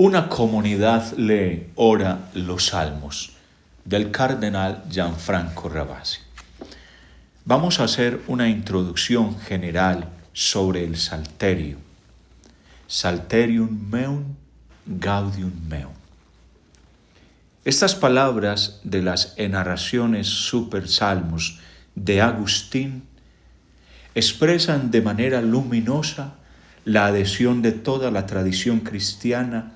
Una comunidad lee ora los salmos del cardenal Gianfranco Ravasi. Vamos a hacer una introducción general sobre el Salterio. Salterium meum, gaudium meum. Estas palabras de las enarraciones supersalmos de Agustín expresan de manera luminosa la adhesión de toda la tradición cristiana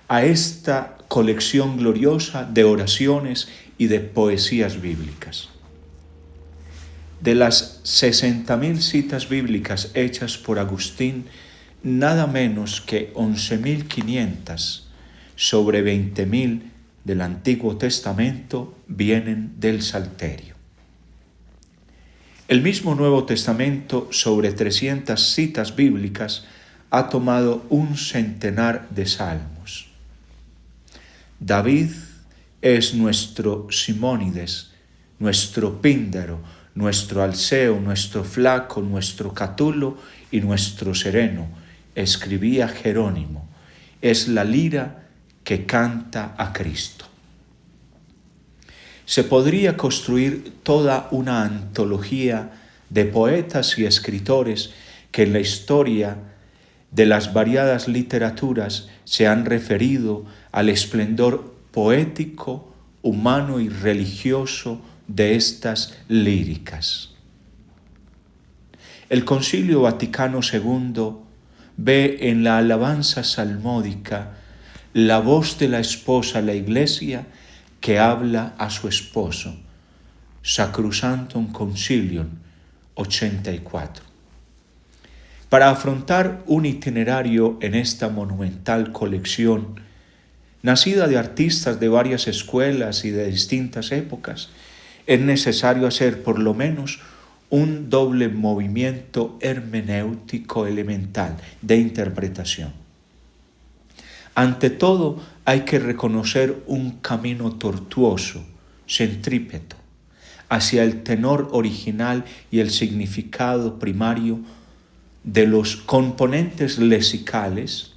a esta colección gloriosa de oraciones y de poesías bíblicas. De las 60.000 citas bíblicas hechas por Agustín, nada menos que 11.500 sobre 20.000 del Antiguo Testamento vienen del Salterio. El mismo Nuevo Testamento, sobre 300 citas bíblicas, ha tomado un centenar de salmos. David es nuestro Simónides, nuestro Píndaro, nuestro Alceo, nuestro Flaco, nuestro Catulo y nuestro Sereno, escribía Jerónimo. Es la lira que canta a Cristo. Se podría construir toda una antología de poetas y escritores que en la historia de las variadas literaturas se han referido al esplendor poético, humano y religioso de estas líricas. El Concilio Vaticano II ve en la alabanza salmódica la voz de la esposa, la Iglesia, que habla a su esposo. Sacrosanctum Concilium 84. Para afrontar un itinerario en esta monumental colección, nacida de artistas de varias escuelas y de distintas épocas, es necesario hacer por lo menos un doble movimiento hermenéutico elemental de interpretación. Ante todo, hay que reconocer un camino tortuoso, centrípeto, hacia el tenor original y el significado primario de los componentes lexicales,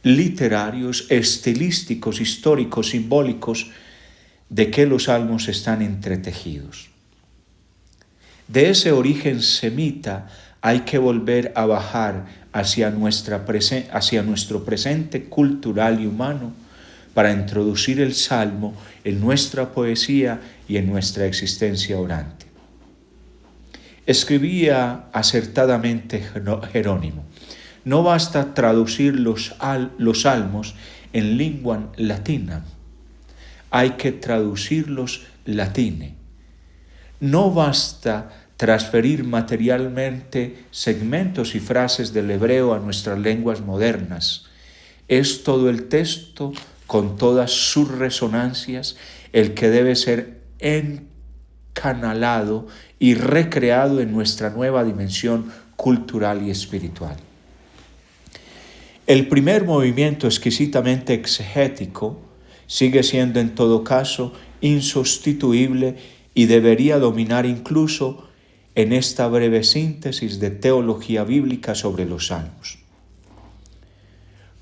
literarios, estilísticos, históricos, simbólicos, de que los salmos están entretejidos. De ese origen semita hay que volver a bajar hacia nuestro presente cultural y humano para introducir el salmo en nuestra poesía y en nuestra existencia orante. Escribía acertadamente Jerónimo: no basta traducir los salmos en lingua latina, hay que traducirlos latine. No basta transferir materialmente segmentos y frases del hebreo a nuestras lenguas modernas. Es todo el texto, con todas sus resonancias, el que debe ser encanalado y recreado en nuestra nueva dimensión cultural y espiritual. El primer movimiento exquisitamente exegético sigue siendo en todo caso insustituible y debería dominar incluso en esta breve síntesis de teología bíblica sobre los salmos.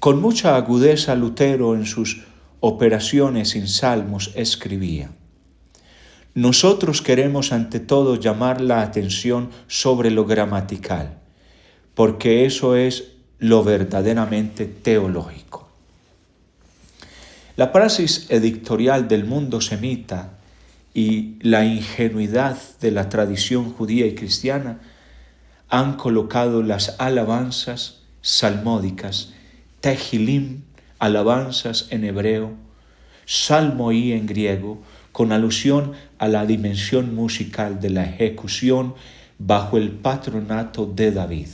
Con mucha agudeza Lutero en sus operaciones en salmos escribía: nosotros queremos ante todo llamar la atención sobre lo gramatical, porque eso es lo verdaderamente teológico. La praxis editorial del mundo semita y la ingenuidad de la tradición judía y cristiana han colocado las alabanzas salmódicas, tehilim, alabanzas en hebreo, salmoí en griego, con alusión a la dimensión musical de la ejecución bajo el patronato de David.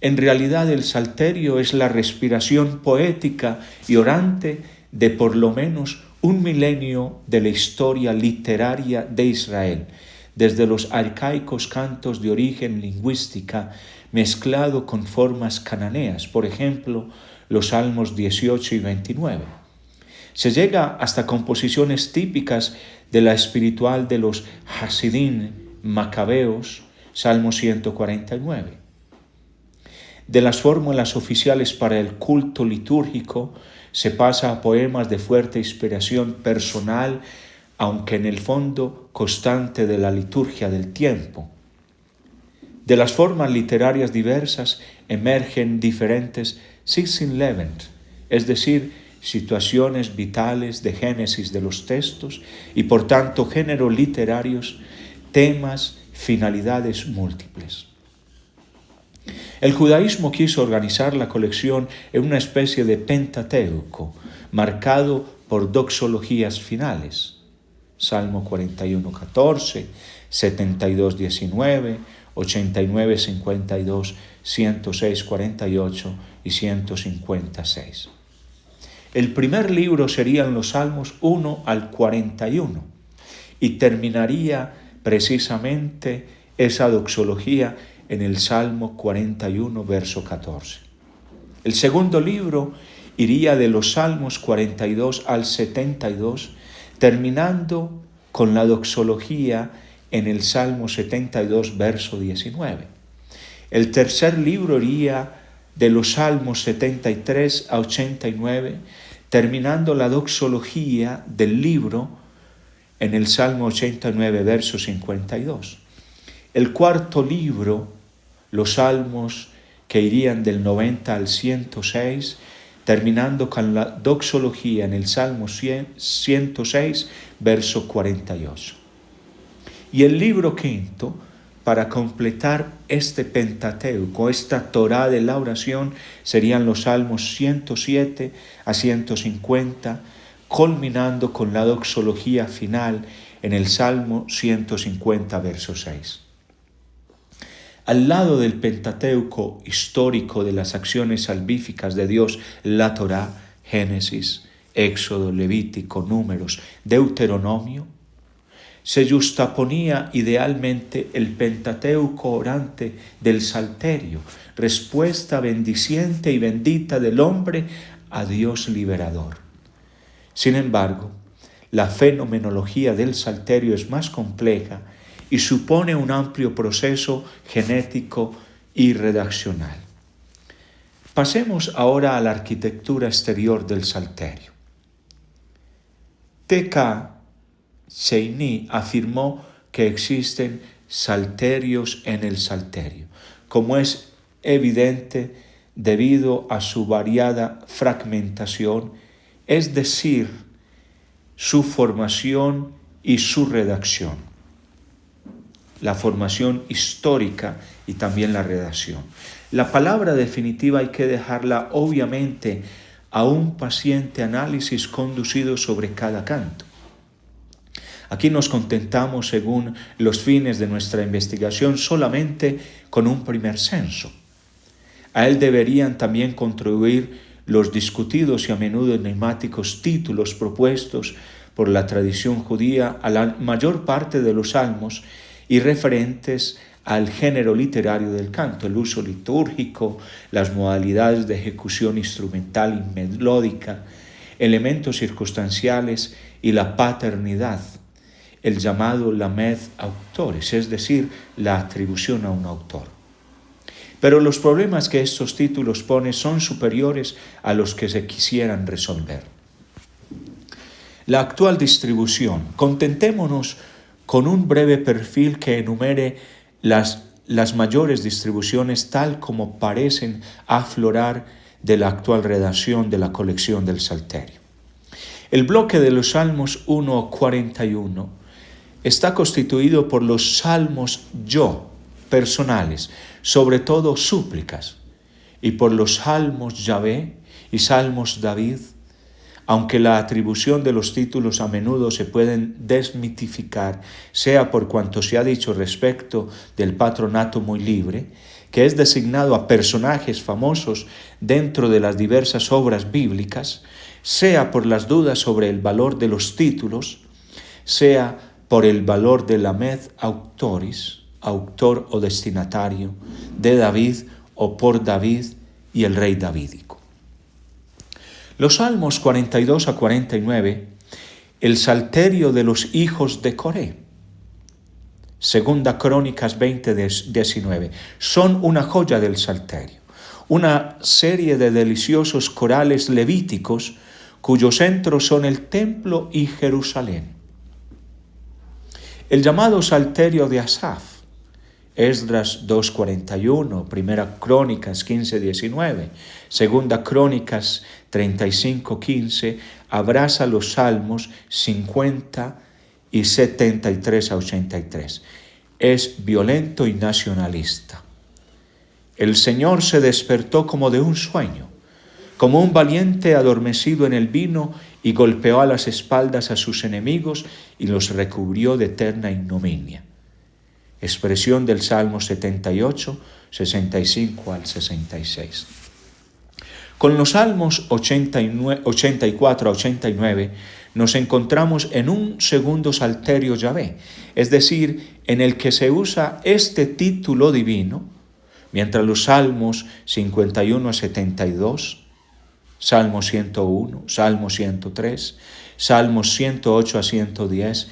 En realidad el Salterio es la respiración poética y orante de por lo menos un milenio de la historia literaria de Israel, desde los arcaicos cantos de origen lingüística mezclado con formas cananeas, por ejemplo, los Salmos 18 y 29. Se llega hasta composiciones típicas de la espiritual de los Hasidim macabeos, Salmo 149. De las fórmulas oficiales para el culto litúrgico se pasa a poemas de fuerte inspiración personal, aunque en el fondo constante de la liturgia del tiempo. De las formas literarias diversas emergen diferentes Sittenleben, es decir, situaciones vitales de génesis de los textos y por tanto géneros literarios, temas, finalidades múltiples. El judaísmo quiso organizar la colección en una especie de Pentateuco, marcado por doxologías finales. Salmo 41:14, 72:19, 89:52, 106:48 y 156. El primer libro serían los Salmos 1 al 41 y terminaría precisamente esa doxología en el Salmo 41, verso 14. El segundo libro iría de los Salmos 42 al 72, terminando con la doxología en el Salmo 72, verso 19. El tercer libro iría de los Salmos 73 a 89, terminando la doxología del libro en el Salmo 89, verso 52. El cuarto libro, los Salmos que irían del 90 al 106, terminando con la doxología en el Salmo 106, verso 48. Y el libro quinto, para completar este Pentateuco, esta Torá de la oración, serían los Salmos 107 a 150, culminando con la doxología final en el Salmo 150, verso 6. Al lado del Pentateuco histórico de las acciones salvíficas de Dios, la Torá, Génesis, Éxodo, Levítico, Números, Deuteronomio, se justaponía idealmente el Pentateuco orante del Salterio, respuesta bendiciente y bendita del hombre a Dios liberador. Sin embargo, la fenomenología del Salterio es más compleja y supone un amplio proceso genético y redaccional. Pasemos ahora a la arquitectura exterior del Salterio. T.K. Cheyney afirmó que existen salterios en el Salterio, como es evidente debido a su variada fragmentación, es decir, su formación y su redacción. La formación histórica y también la redacción. La palabra definitiva hay que dejarla obviamente a un paciente análisis conducido sobre cada canto. Aquí nos contentamos, según los fines de nuestra investigación, solamente con un primer censo. A él deberían también contribuir los discutidos y a menudo enigmáticos títulos propuestos por la tradición judía a la mayor parte de los salmos y referentes al género literario del canto, el uso litúrgico, las modalidades de ejecución instrumental y melódica, elementos circunstanciales y la paternidad, el llamado lamed autores, es decir, la atribución a un autor. Pero los problemas que estos títulos ponen son superiores a los que se quisieran resolver. La actual distribución, contentémonos con un breve perfil que enumere las mayores distribuciones tal como parecen aflorar de la actual redacción de la colección del Salterio. El bloque de los Salmos 1 a 41 está constituido por los salmos personales, sobre todo súplicas, y por los salmos Yahvé y salmos David, aunque la atribución de los títulos a menudo se pueden desmitificar, sea por cuanto se ha dicho respecto del patronato muy libre, que es designado a personajes famosos dentro de las diversas obras bíblicas, sea por las dudas sobre el valor de los títulos, sea por el valor de lamed autoris, autor o destinatario, de David o por David y el rey davídico. Los Salmos 42 a 49, el Salterio de los hijos de Coré, Segunda Crónicas 20:19, son una joya del Salterio, una serie de deliciosos corales levíticos cuyos centros son el templo y Jerusalén. El llamado Salterio de Asaf, Esdras 2:41, Primera Crónicas 15:19, Segunda Crónicas 35:15, abraza los Salmos 50 y 73-83. Es violento y nacionalista. El Señor se despertó como de un sueño, como un valiente adormecido en el vino, y golpeó a las espaldas a sus enemigos y los recubrió de eterna ignominia. Expresión del Salmo 78, 65 al 66. Con los Salmos 84 a 89 nos encontramos en un segundo Salterio Yahvé, es decir, en el que se usa este título divino, mientras los Salmos 51 a 72, Salmo 101, Salmo 103, Salmos 108 a 110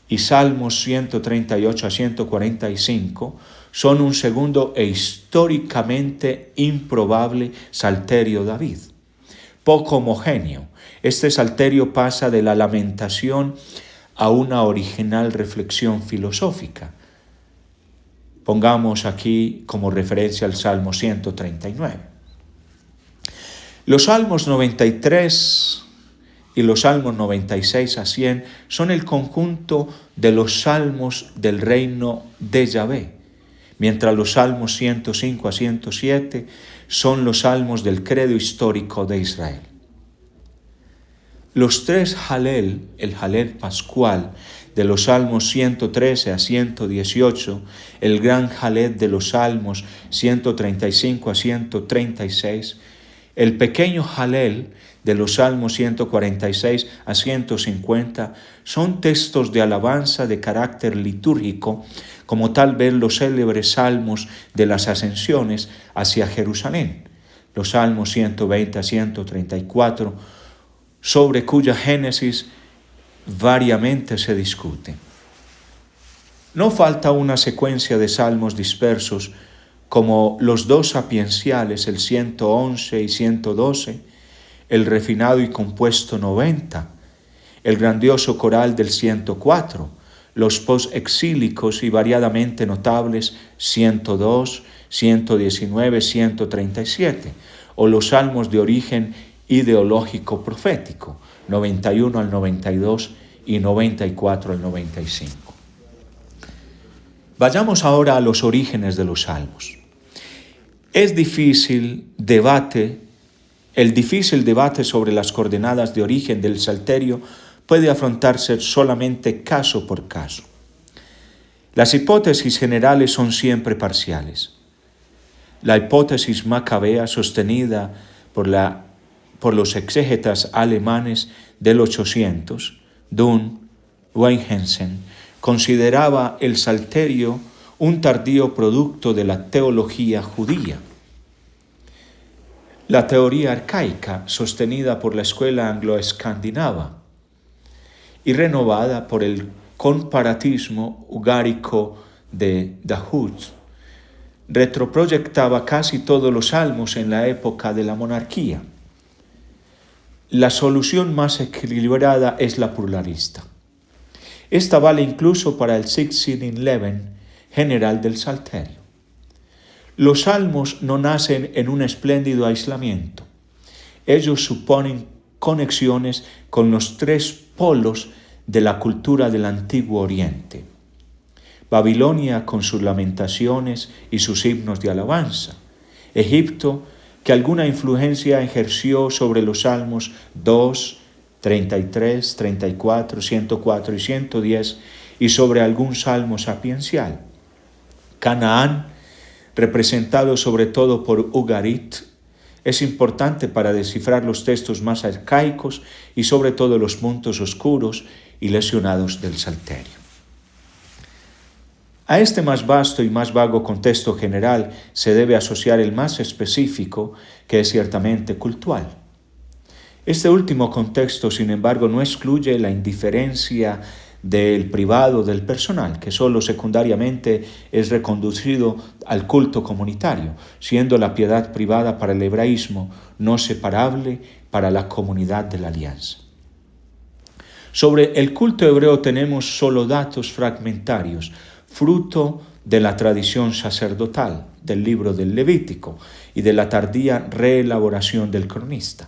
y Salmos 138 a 145 son un segundo e históricamente improbable Salterio David. Poco homogéneo, este Salterio pasa de la lamentación a una original reflexión filosófica. Pongamos aquí como referencia el Salmo 139. Los Salmos 93 y los Salmos 96 a 100 son el conjunto de los Salmos del reino de Yahvé, mientras los Salmos 105 a 107 son los Salmos del credo histórico de Israel. Los tres Halel, el Halel pascual de los Salmos 113 a 118, el gran Halel de los Salmos 135 a 136, el pequeño Halel de los Salmos 146 a 150 son textos de alabanza de carácter litúrgico, como tal vez los célebres salmos de las ascensiones hacia Jerusalén, los Salmos 120 a 134, sobre cuya génesis variamente se discute. No falta una secuencia de salmos dispersos como los dos sapienciales, el 111 y 112, el refinado y compuesto 90, el grandioso coral del 104, los post-exílicos y variadamente notables 102, 119, 137, o los salmos de origen ideológico profético, 91 al 92 y 94 al 95. Vayamos ahora a los orígenes de los salmos. El difícil debate sobre las coordenadas de origen del Salterio puede afrontarse solamente caso por caso. Las hipótesis generales son siempre parciales. La hipótesis macabea, sostenida por los exégetas alemanes del 800, Dunn, Weinhensen, consideraba el Salterio un tardío producto de la teología judía. La teoría arcaica, sostenida por la escuela anglo-escandinava y renovada por el comparatismo ugárico de Dahoud, retroproyectaba casi todos los salmos en la época de la monarquía. La solución más equilibrada es la pluralista. Esta vale incluso para el 1611 general del Salterio. Los salmos no nacen en un espléndido aislamiento. Ellos suponen conexiones con los tres polos de la cultura del Antiguo Oriente. Babilonia con sus lamentaciones y sus himnos de alabanza. Egipto, que alguna influencia ejerció sobre los salmos 2, 33, 34, 104 y 110 y sobre algún salmo sapiencial. Canaán, representado sobre todo por Ugarit, es importante para descifrar los textos más arcaicos y sobre todo los puntos oscuros y lesionados del Salterio. A este más vasto y más vago contexto general se debe asociar el más específico, que es ciertamente cultural. Este último contexto, sin embargo, no excluye la indiferencia del privado, del personal, que solo secundariamente es reconducido al culto comunitario, siendo la piedad privada para el hebraísmo no separable para la comunidad de la alianza. Sobre el culto hebreo tenemos solo datos fragmentarios, fruto de la tradición sacerdotal del libro del Levítico y de la tardía reelaboración del cronista.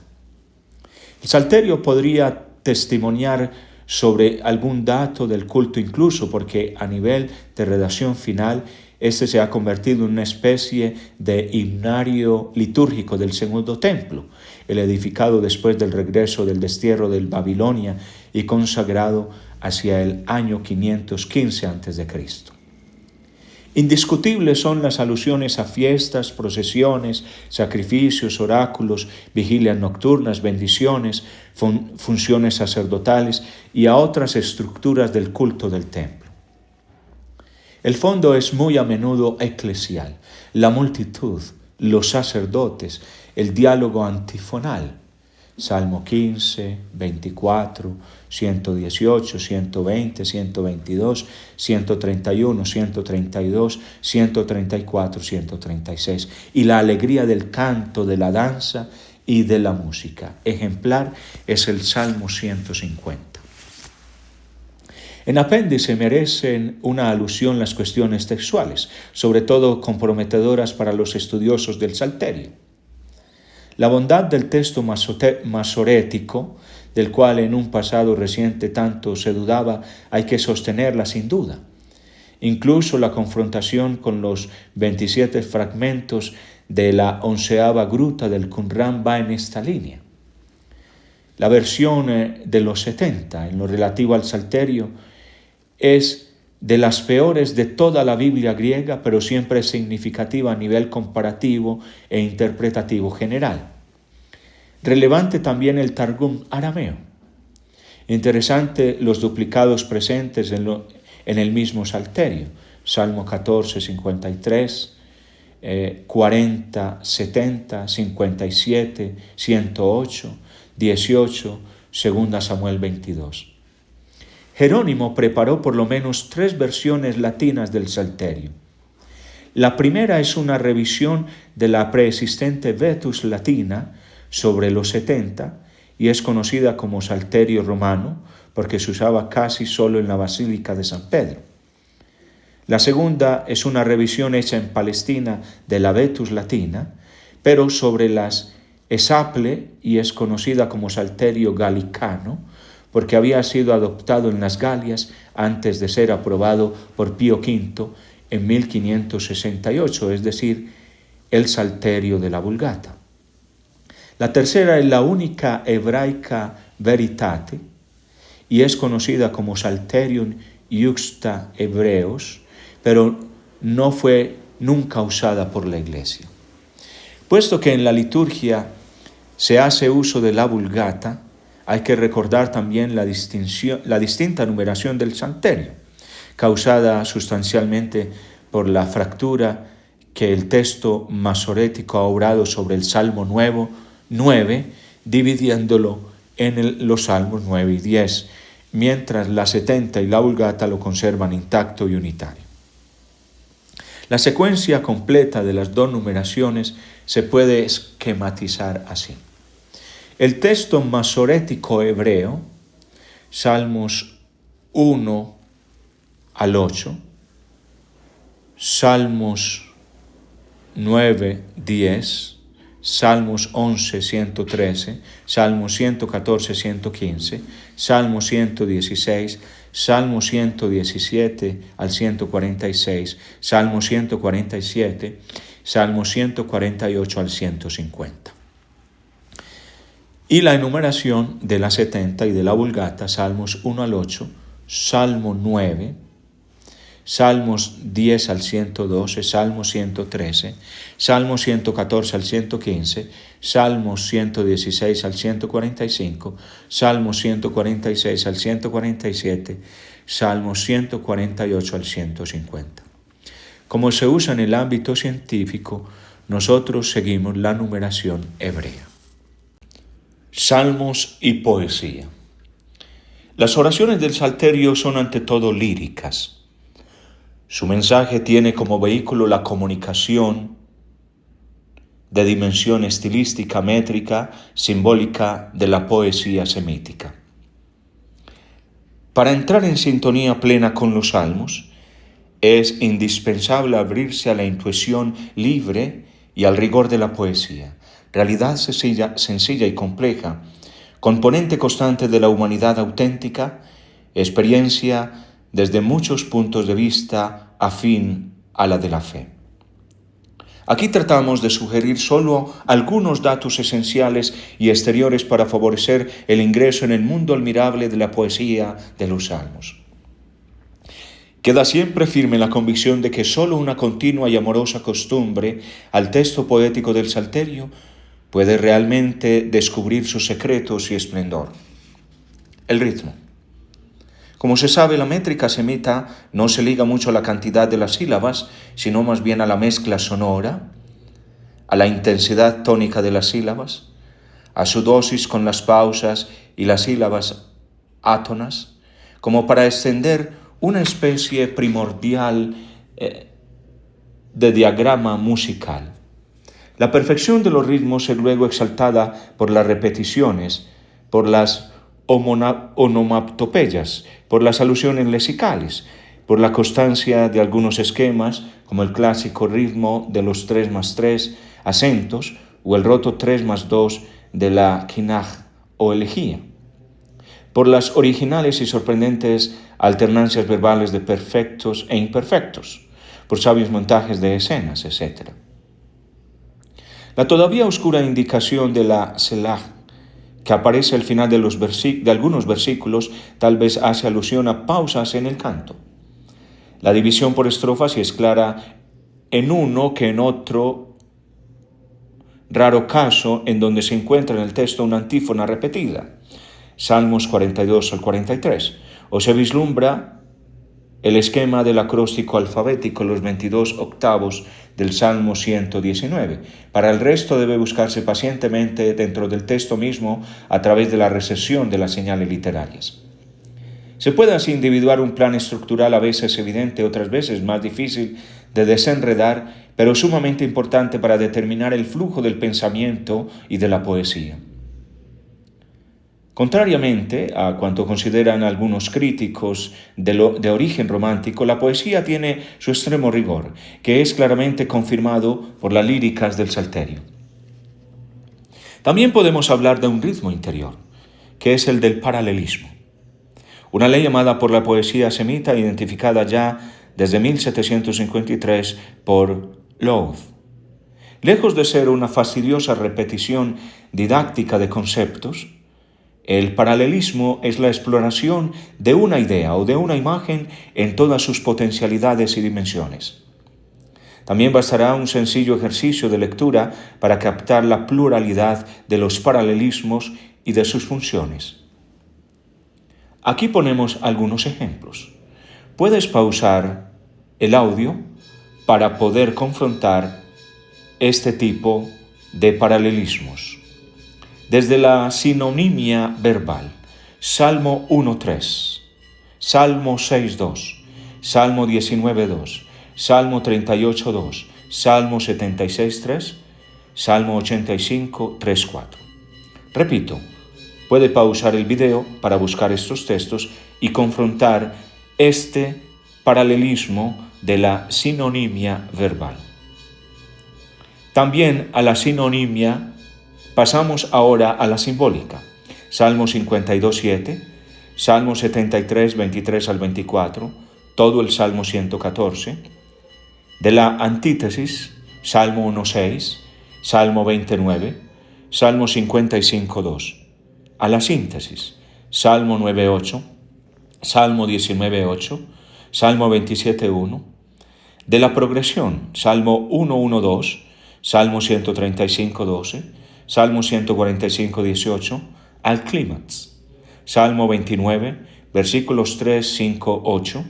El Salterio podría testimoniar sobre algún dato del culto incluso porque a nivel de redacción final este se ha convertido en una especie de himnario litúrgico del segundo templo, el edificado después del regreso del destierro de Babilonia y consagrado hacia el año 515 a.C. Indiscutibles son las alusiones a fiestas, procesiones, sacrificios, oráculos, vigilias nocturnas, bendiciones, funciones sacerdotales y a otras estructuras del culto del templo. El fondo es muy a menudo eclesial, la multitud, los sacerdotes, el diálogo antifonal. Salmo 15, 24, 118, 120, 122, 131, 132, 134, 136. Y la alegría del canto, de la danza y de la música. Ejemplar es el Salmo 150. En apéndice merecen una alusión las cuestiones textuales, sobre todo comprometedoras para los estudiosos del Salterio. La bondad del texto masorético, del cual en un pasado reciente tanto se dudaba, hay que sostenerla sin duda. Incluso la confrontación con los 27 fragmentos de la 11ª gruta del Qumran va en esta línea. La versión de los 70, en lo relativo al Salterio, es de las peores de toda la Biblia griega, pero siempre significativa a nivel comparativo e interpretativo general. Relevante también el Targum arameo. Interesante los duplicados presentes en el mismo Salterio. Salmo 14, 53, 40, 70, 57, 108, 18, 2 Samuel 22. Jerónimo preparó por lo menos 3 versiones latinas del Salterio. La primera es una revisión de la preexistente Vetus latina sobre los 70 y es conocida como Salterio romano porque se usaba casi solo en la Basílica de San Pedro. La segunda es una revisión hecha en Palestina de la Vetus latina, pero sobre las Esaple y es conocida como Salterio galicano, porque había sido adoptado en las Galias antes de ser aprobado por Pío V en 1568, es decir, el Salterio de la Vulgata. La tercera es la única hebraica Veritate y es conocida como Salterium Iuxta Hebreos, pero no fue nunca usada por la Iglesia. Puesto que en la liturgia se hace uso de la Vulgata, hay que recordar también la distinta numeración del Salterio, causada sustancialmente por la fractura que el texto masorético ha obrado sobre el Salmo 9, dividiéndolo en los Salmos 9 y 10, mientras la 70 y la Vulgata lo conservan intacto y unitario. La secuencia completa de las 2 numeraciones se puede esquematizar así. El texto masorético hebreo, Salmos 1 al 8, Salmos 9, 10, Salmos 11, 113, Salmos 114, 115, Salmos 116, Salmos 117 al 146, Salmos 147, Salmos 148 al 150. Y la enumeración de la 70 y de la Vulgata, Salmos 1 al 8, Salmo 9, Salmos 10 al 112, Salmos 113, Salmos 114 al 115, Salmos 116 al 145, Salmos 146 al 147, Salmos 148 al 150. Como se usa en el ámbito científico, nosotros seguimos la numeración hebrea. Salmos y poesía. Las oraciones del Salterio son ante todo líricas. Su mensaje tiene como vehículo la comunicación de dimensión estilística, métrica, simbólica de la poesía semítica. Para entrar en sintonía plena con los salmos, es indispensable abrirse a la intuición libre y al rigor de la poesía, realidad sencilla y compleja, componente constante de la humanidad auténtica, experiencia desde muchos puntos de vista afín a la de la fe. Aquí tratamos de sugerir solo algunos datos esenciales y exteriores para favorecer el ingreso en el mundo admirable de la poesía de los salmos. Queda siempre firme la convicción de que solo una continua y amorosa costumbre al texto poético del Salterio puede realmente descubrir sus secretos y esplendor. El ritmo. Como se sabe, la métrica semita no se liga mucho a la cantidad de las sílabas, sino más bien a la mezcla sonora, a la intensidad tónica de las sílabas, a su dosis con las pausas y las sílabas átonas, como para extender una especie primordial de diagrama musical. La perfección de los ritmos es luego exaltada por las repeticiones, por las onomatopeyas, por las alusiones lexicales, por la constancia de algunos esquemas, como el clásico ritmo de los 3+3 acentos o el roto 3+2 de la quinaj o elegía, por las originales y sorprendentes alternancias verbales de perfectos e imperfectos, por sabios montajes de escenas, etc. La todavía oscura indicación de la selah, que aparece al final de algunos versículos, tal vez hace alusión a pausas en el canto. La división por estrofas es clara en uno que en otro raro caso en donde se encuentra en el texto una antífona repetida, Salmos 42 al 43, o se vislumbra el esquema del acróstico alfabético, los 22 octavos del Salmo 119. Para el resto debe buscarse pacientemente dentro del texto mismo a través de la recesión de las señales literarias. Se puede así individuar un plan estructural a veces evidente, otras veces más difícil de desenredar, pero sumamente importante para determinar el flujo del pensamiento y de la poesía. Contrariamente a cuanto consideran algunos críticos de origen romántico, la poesía tiene su extremo rigor, que es claramente confirmado por las líricas del Salterio. También podemos hablar de un ritmo interior, que es el del paralelismo, una ley llamada por la poesía semita, identificada ya desde 1753 por Lowth. Lejos de ser una fastidiosa repetición didáctica de conceptos, el paralelismo es la exploración de una idea o de una imagen en todas sus potencialidades y dimensiones. También bastará un sencillo ejercicio de lectura para captar la pluralidad de los paralelismos y de sus funciones. Aquí ponemos algunos ejemplos. Puedes pausar el audio para poder confrontar este tipo de paralelismos. Desde la sinonimia verbal, Salmo 1.3, Salmo 6.2, Salmo 19.2, Salmo 38.2, Salmo 76.3, Salmo 85.3.4. Repito, puede pausar el video para buscar estos textos y confrontar este paralelismo de la sinonimia verbal. También a la sinonimia pasamos ahora a la simbólica. Salmo 52.7, Salmo 73, 23 al 24, todo el Salmo 114. De la antítesis, Salmo 1.6, Salmo 29, Salmo 55.2. A la síntesis, Salmo 9.8, Salmo 19.8, Salmo 27.1. De la progresión, Salmo 1.1.2, Salmo 135.12, Salmo 145.18, al clímax, Salmo 29, versículos 3, 5, 8,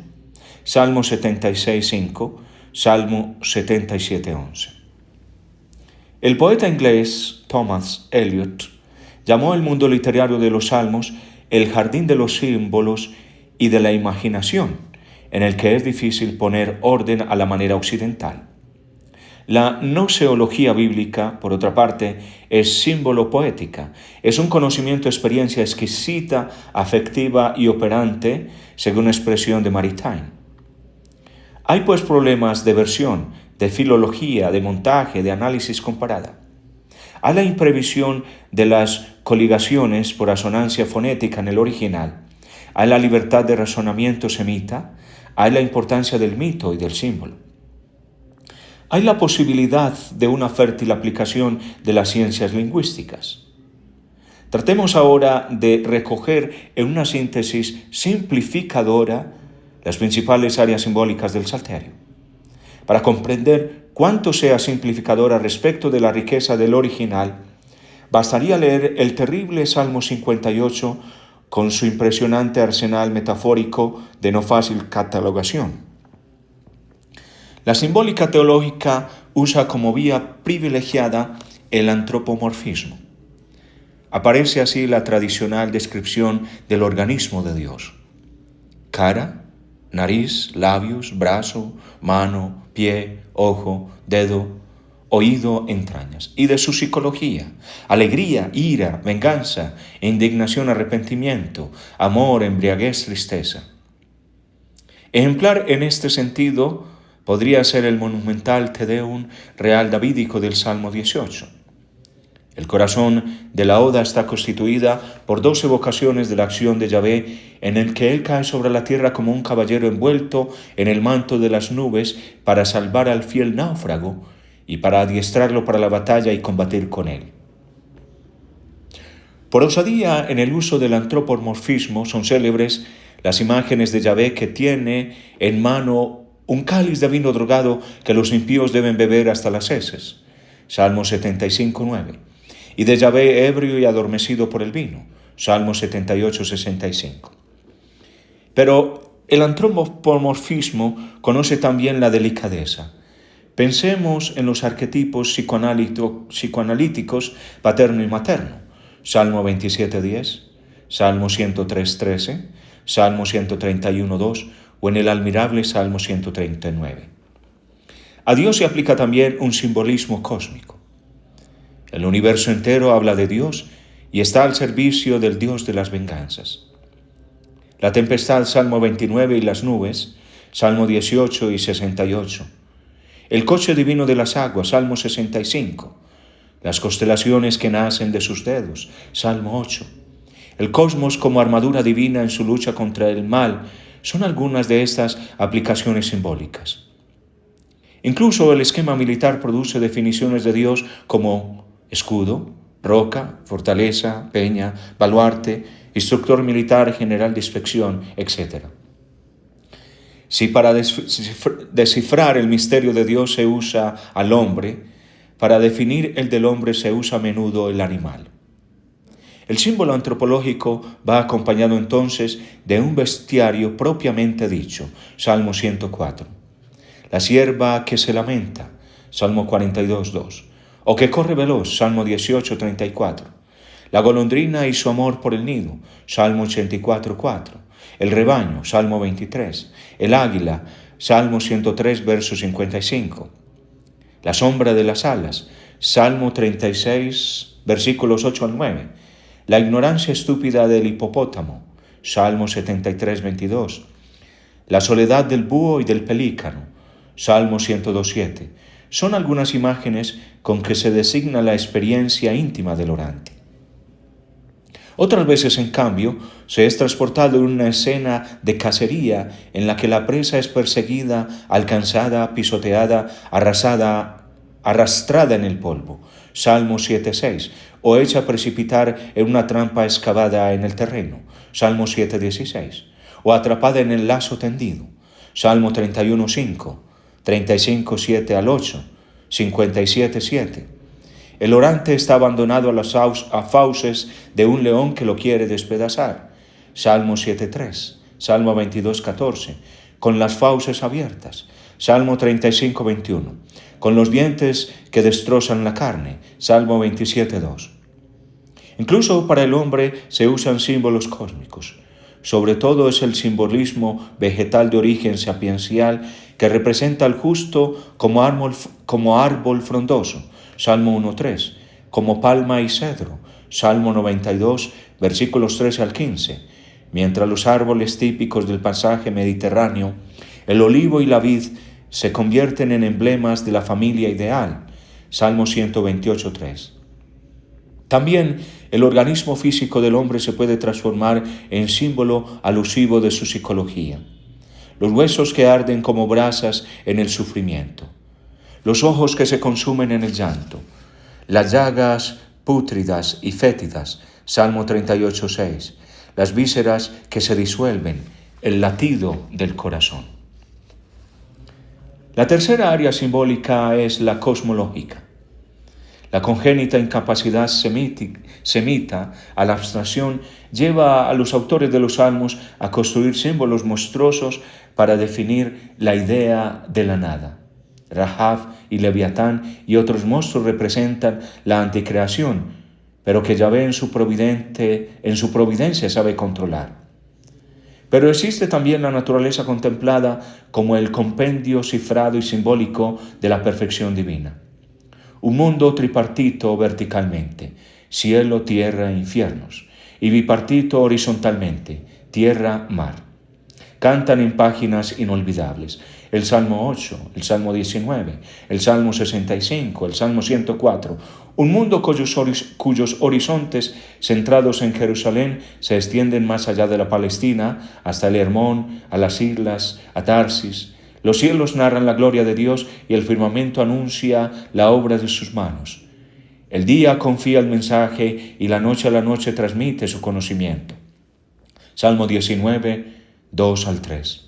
Salmo 76.5, Salmo 77.11. El poeta inglés Thomas Eliot llamó el mundo literario de los salmos el jardín de los símbolos y de la imaginación, en el que es difícil poner orden a la manera occidental. La gnoseología bíblica, por otra parte, es símbolo poética. Es un conocimiento, experiencia exquisita, afectiva y operante, según expresión de Maritain. Hay pues problemas de versión, de filología, de montaje, de análisis comparada. Hay la imprevisión de las coligaciones por asonancia fonética en el original. Hay la libertad de razonamiento semita. Hay la importancia del mito y del símbolo. Hay la posibilidad de una fértil aplicación de las ciencias lingüísticas. Tratemos ahora de recoger en una síntesis simplificadora las principales áreas simbólicas del Salterio. Para comprender cuánto sea simplificadora respecto de la riqueza del original, bastaría leer el terrible Salmo 58 con su impresionante arsenal metafórico de no fácil catalogación. La simbólica teológica usa como vía privilegiada el antropomorfismo. Aparece así la tradicional descripción del organismo de Dios: cara, nariz, labios, brazo, mano, pie, ojo, dedo, oído, entrañas, y de su psicología: alegría, ira, venganza, indignación, arrepentimiento, amor, embriaguez, tristeza. Ejemplar en este sentido podría ser el monumental Te Deum real davídico del Salmo 18. El corazón de la oda está constituida por 2 evocaciones de la acción de Yahvé, en el que él cae sobre la tierra como un caballero envuelto en el manto de las nubes para salvar al fiel náufrago y para adiestrarlo para la batalla y combatir con él. Por osadía en el uso del antropomorfismo son célebres las imágenes de Yahvé que tiene en mano un cáliz de vino drogado que los impíos deben beber hasta las heces, Salmo 75, 9, y de Yahvé ebrio y adormecido por el vino, Salmo 78, 65. Pero el antropomorfismo conoce también la delicadeza. Pensemos en los arquetipos psicoanalíticos paterno y materno, Salmo 27, 10, Salmo 103, 13, Salmo 131, 2, o en el admirable Salmo 139. A Dios se aplica también un simbolismo cósmico. El universo entero habla de Dios y está al servicio del Dios de las venganzas. La tempestad, Salmo 29, y las nubes, Salmo 18 y 68. El coche divino de las aguas, Salmo 65. Las constelaciones que nacen de sus dedos, Salmo 8. El cosmos como armadura divina en su lucha contra el mal, son algunas de estas aplicaciones simbólicas. Incluso el esquema militar produce definiciones de Dios como escudo, roca, fortaleza, peña, baluarte, instructor militar, general de inspección, etc. Si para descifrar el misterio de Dios se usa al hombre, para definir el del hombre se usa a menudo el animal. El símbolo antropológico va acompañado entonces de un bestiario propiamente dicho, Salmo 104. La sierva que se lamenta, Salmo 42, 2. O que corre veloz, Salmo 18, 34. La golondrina y su amor por el nido, Salmo 84, 4. El rebaño, Salmo 23. El águila, Salmo 103, verso 55. La sombra de las alas, Salmo 36, versículos 8 al 9. La ignorancia estúpida del hipopótamo, Salmo 73, 22. La soledad del búho y del pelícano, Salmo 102, 7. Son algunas imágenes con que se designa la experiencia íntima del orante. Otras veces, en cambio, se es transportado en una escena de cacería en la que la presa es perseguida, alcanzada, pisoteada, arrastrada en el polvo, Salmo 7:6, o hecha precipitar en una trampa excavada en el terreno, Salmo 7:16, o atrapada en el lazo tendido, Salmo 31:5, 35:7 al 8, 57:7. El orante está abandonado a las fauces de un león que lo quiere despedazar, Salmo 7:3, Salmo 22:14, con las fauces abiertas, Salmo 35:21, con los dientes que destrozan la carne, Salmo 27:2. Incluso para el hombre se usan símbolos cósmicos. Sobre todo es el simbolismo vegetal de origen sapiencial que representa al justo como árbol frondoso, Salmo 1.3, como palma y cedro, Salmo 92, versículos 13 al 15, mientras los árboles típicos del pasaje mediterráneo, el olivo y la vid, se convierten en emblemas de la familia ideal, Salmo 128.3. También el organismo físico del hombre se puede transformar en símbolo alusivo de su psicología. Los huesos que arden como brasas en el sufrimiento, los ojos que se consumen en el llanto, las llagas pútridas y fétidas, Salmo 38.6, las vísceras que se disuelven, el latido del corazón. La tercera área simbólica es la cosmológica. La congénita incapacidad semita a la abstracción lleva a los autores de los salmos a construir símbolos monstruosos para definir la idea de la nada. Rahab y Leviatán y otros monstruos representan la anticreación, pero que Yahvé en su providencia sabe controlar. Pero existe también la naturaleza contemplada como el compendio cifrado y simbólico de la perfección divina. Un mundo tripartito verticalmente, cielo, tierra e infiernos, y bipartito horizontalmente, tierra, mar. Cantan en páginas inolvidables el Salmo 8, el Salmo 19, el Salmo 65, el Salmo 104, un mundo cuyos horizontes centrados en Jerusalén se extienden más allá de la Palestina, hasta el Hermón, a las islas, a Tarsis. Los cielos narran la gloria de Dios y el firmamento anuncia la obra de sus manos. El día confía el mensaje y la noche a la noche transmite su conocimiento. Salmo 19, 2 al 3.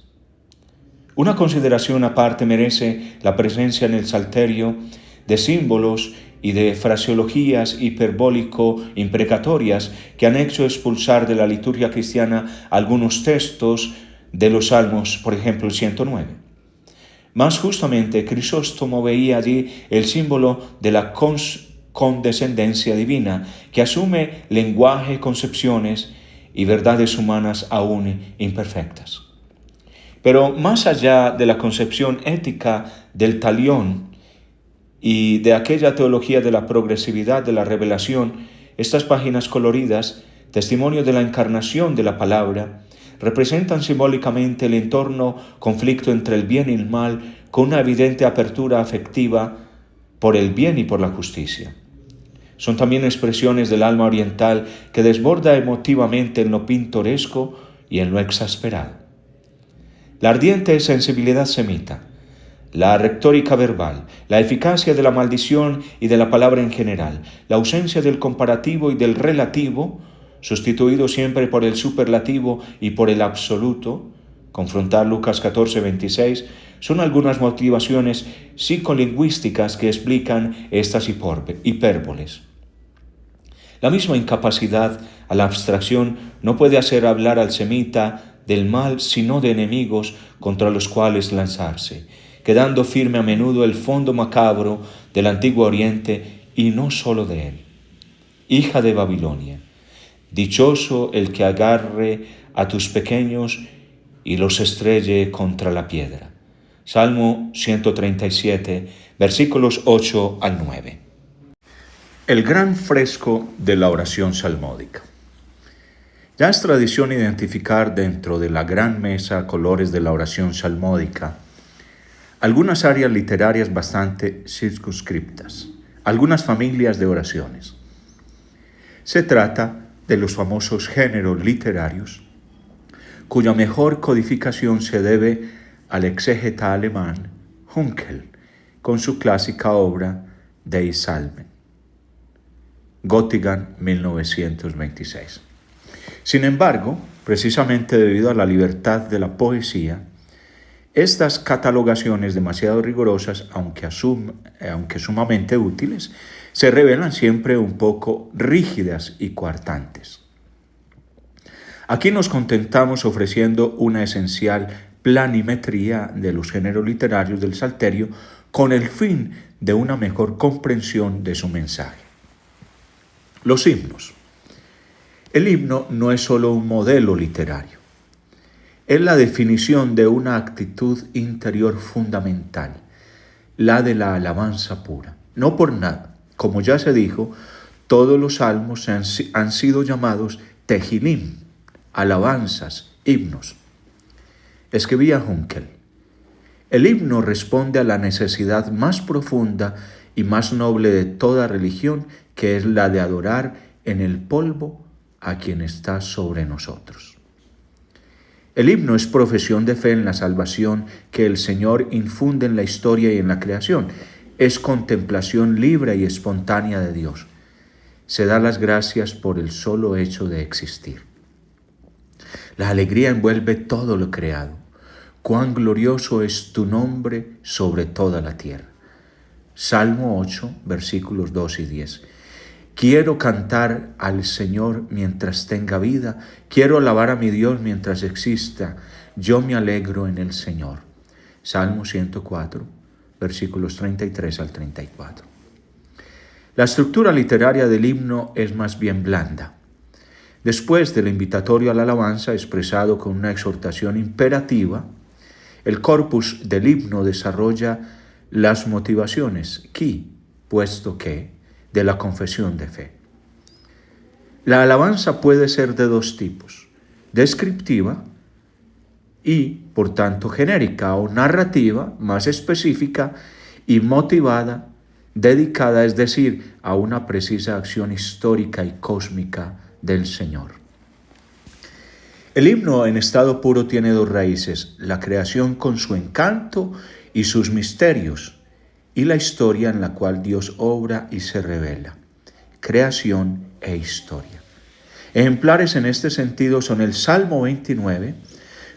Una consideración aparte merece la presencia en el Salterio de símbolos y de fraseologías hiperbólico-imprecatorias que han hecho expulsar de la liturgia cristiana algunos textos de los Salmos, por ejemplo el 109. Más justamente, Crisóstomo veía allí el símbolo de la condescendencia divina, que asume lenguaje, concepciones y verdades humanas aún imperfectas. Pero más allá de la concepción ética del talión y de aquella teología de la progresividad de la revelación, estas páginas coloridas, testimonio de la encarnación de la palabra, representan simbólicamente el entorno conflicto entre el bien y el mal, con una evidente apertura afectiva por el bien y por la justicia. Son también expresiones del alma oriental que desborda emotivamente en lo pintoresco y en lo exasperado. La ardiente sensibilidad semita, la retórica verbal, la eficacia de la maldición y de la palabra en general, la ausencia del comparativo y del relativo, sustituido siempre por el superlativo y por el absoluto, confrontar Lucas 14:26, son algunas motivaciones psicolingüísticas que explican estas hipérboles. La misma incapacidad a la abstracción no puede hacer hablar al semita del mal, sino de enemigos contra los cuales lanzarse, quedando firme a menudo el fondo macabro del antiguo Oriente y no solo de él. Hija de Babilonia, dichoso el que agarre a tus pequeños y los estrelle contra la piedra. Salmo 137, versículos 8 al 9. El gran fresco de la oración salmódica. Ya es tradición identificar dentro de la gran mesa colores de la oración salmódica algunas áreas literarias bastante circunscriptas, algunas familias de oraciones. Se trata de los famosos géneros literarios, cuya mejor codificación se debe al exégeta alemán Hunkel, con su clásica obra Die Psalmen, Göttingen, 1926. Sin embargo, precisamente debido a la libertad de la poesía, estas catalogaciones demasiado rigurosas, aunque sumamente útiles, se revelan siempre un poco rígidas y coartantes. Aquí nos contentamos ofreciendo una esencial planimetría de los géneros literarios del Salterio con el fin de una mejor comprensión de su mensaje. Los himnos. El himno no es solo un modelo literario, es la definición de una actitud interior fundamental, la de la alabanza pura. No por nada, como ya se dijo, todos los salmos han sido llamados tehilim, alabanzas, himnos. Escribía Hunkel: el himno responde a la necesidad más profunda y más noble de toda religión, que es la de adorar en el polvo a quien está sobre nosotros. El himno es profesión de fe en la salvación que el Señor infunde en la historia y en la creación. Es contemplación libre y espontánea de Dios. Se da las gracias por el solo hecho de existir. La alegría envuelve todo lo creado. Cuán glorioso es tu nombre sobre toda la tierra. Salmo 8, versículos 2 y 10. Quiero cantar al Señor mientras tenga vida. Quiero alabar a mi Dios mientras exista. Yo me alegro en el Señor. Salmo 104, versículos 33 al 34. La estructura literaria del himno es más bien blanda. Después del invitatorio a la alabanza expresado con una exhortación imperativa, el corpus del himno desarrolla las motivaciones, puesto que, de la confesión de fe. La alabanza puede ser de dos tipos: descriptiva y, por tanto, genérica, o narrativa, más específica, y motivada, dedicada, es decir, a una precisa acción histórica y cósmica del Señor. El himno en estado puro tiene dos raíces: la creación con su encanto y sus misterios, y la historia en la cual Dios obra y se revela. Creación e historia. Ejemplares en este sentido son el Salmo 29,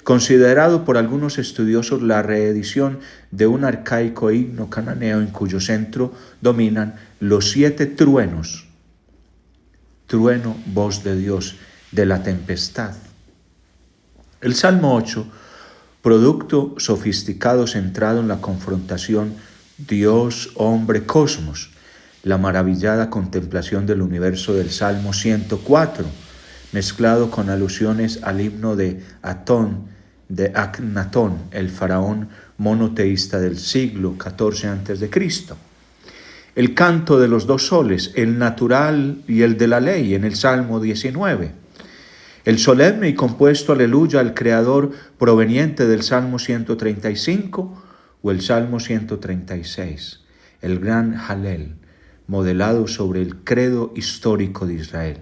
considerado por algunos estudiosos la reedición de un arcaico himno cananeo en cuyo centro dominan los 7 truenos. Trueno, voz de Dios, de la tempestad. El Salmo 8, producto sofisticado centrado en la confrontación Dios, hombre, cosmos, la maravillada contemplación del universo del Salmo 104, mezclado con alusiones al himno de Atón, de Aknatón, el faraón monoteísta del siglo XIV a.C. El canto de los 2 soles, el natural y el de la ley, en el Salmo 19. El solemne y compuesto aleluya al Creador proveniente del Salmo 135 o el Salmo 136, el gran Halel, modelado sobre el credo histórico de Israel.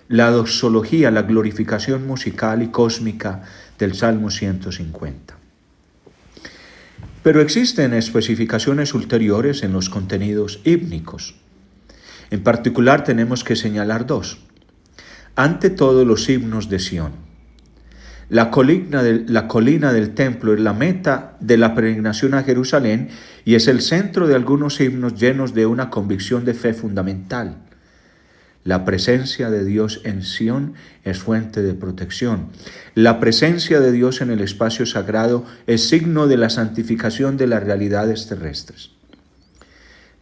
La doxología, la glorificación musical y cósmica del Salmo 150. Pero existen especificaciones ulteriores en los contenidos hímnicos. En particular tenemos que señalar 2. Ante todo, los himnos de Sión. La colina del templo es la meta de la peregrinación a Jerusalén y es el centro de algunos himnos llenos de una convicción de fe fundamental. La presencia de Dios en Sión es fuente de protección. La presencia de Dios en el espacio sagrado es signo de la santificación de las realidades terrestres.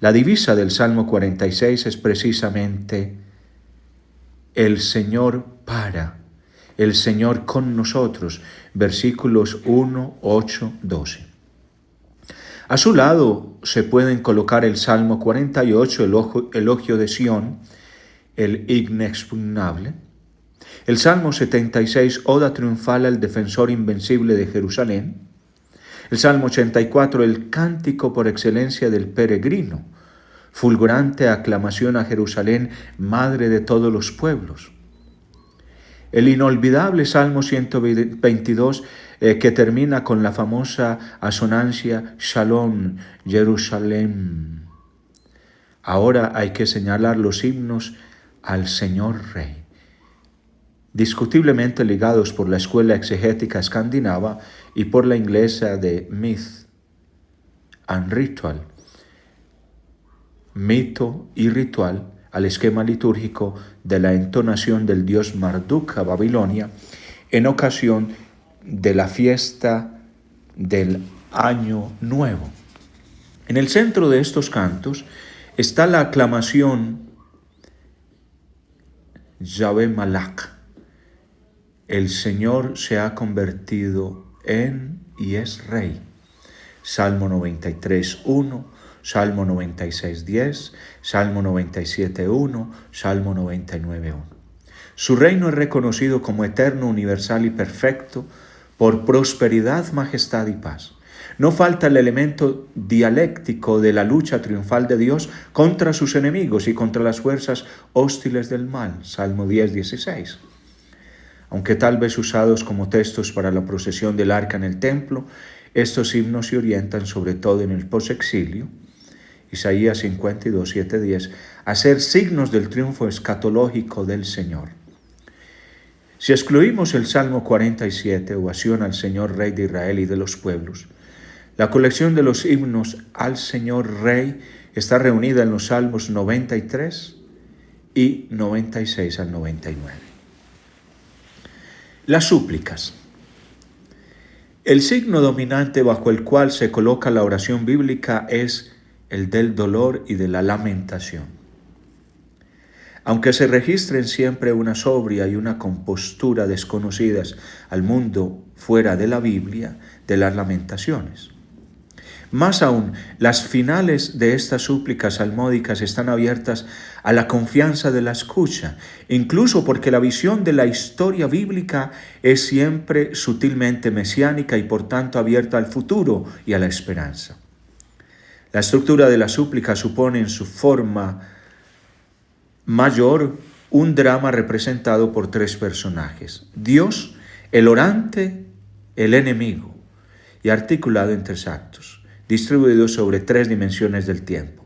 La divisa del Salmo 46 es precisamente: el Señor para, el Señor con nosotros, versículos 1, 8, 12. A su lado se pueden colocar el Salmo 48, elogio de Sión, el inexpugnable, el Salmo 76, oda triunfal al defensor invencible de Jerusalén, el Salmo 84, el cántico por excelencia del peregrino, fulgurante aclamación a Jerusalén, madre de todos los pueblos. El inolvidable Salmo 122, que termina con la famosa asonancia Shalom, Jerusalén. Ahora hay que señalar los himnos al Señor Rey, discutiblemente ligados por la escuela exegética escandinava y por la inglesa de Myth and Ritual, mito y ritual, al esquema litúrgico de la entonación del dios Marduk a Babilonia en ocasión de la fiesta del Año Nuevo. En el centro de estos cantos está la aclamación Yahvé Malak. El Señor se ha convertido en y es Rey. Salmo 93:1, Salmo 96:10, Salmo 97:1, Salmo 99:1. Su reino es reconocido como eterno, universal y perfecto por prosperidad, majestad y paz. No falta el elemento dialéctico de la lucha triunfal de Dios contra sus enemigos y contra las fuerzas hostiles del mal. Salmo 10:16. Aunque tal vez usados como textos para la procesión del arca en el templo, estos himnos se orientan sobre todo en el posexilio, Isaías 52:7-10, a ser signos del triunfo escatológico del Señor. Si excluimos el Salmo 47, ovación al Señor Rey de Israel y de los pueblos, la colección de los himnos al Señor Rey está reunida en los Salmos 93 y 96 al 99. Las súplicas. El signo dominante bajo el cual se coloca la oración bíblica es el del dolor y de la lamentación. Aunque se registren siempre una sobria y una compostura desconocidas al mundo fuera de la Biblia, de las lamentaciones. Más aún, las finales de estas súplicas salmódicas están abiertas a la confianza de la escucha, incluso porque la visión de la historia bíblica es siempre sutilmente mesiánica y por tanto abierta al futuro y a la esperanza. La estructura de la súplica supone en su forma mayor un drama representado por tres personajes: Dios, el orante, el enemigo, y articulado en tres actos, distribuidos sobre tres dimensiones del tiempo: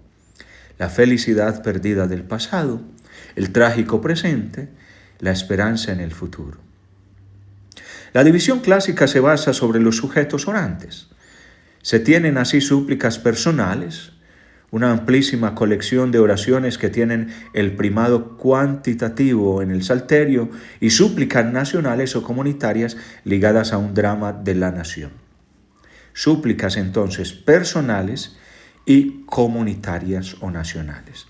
la felicidad perdida del pasado, el trágico presente, la esperanza en el futuro. La división clásica se basa sobre los sujetos orantes. Se tienen así súplicas personales, una amplísima colección de oraciones que tienen el primado cuantitativo en el salterio, y súplicas nacionales o comunitarias ligadas a un drama de la nación. Súplicas entonces personales y comunitarias o nacionales.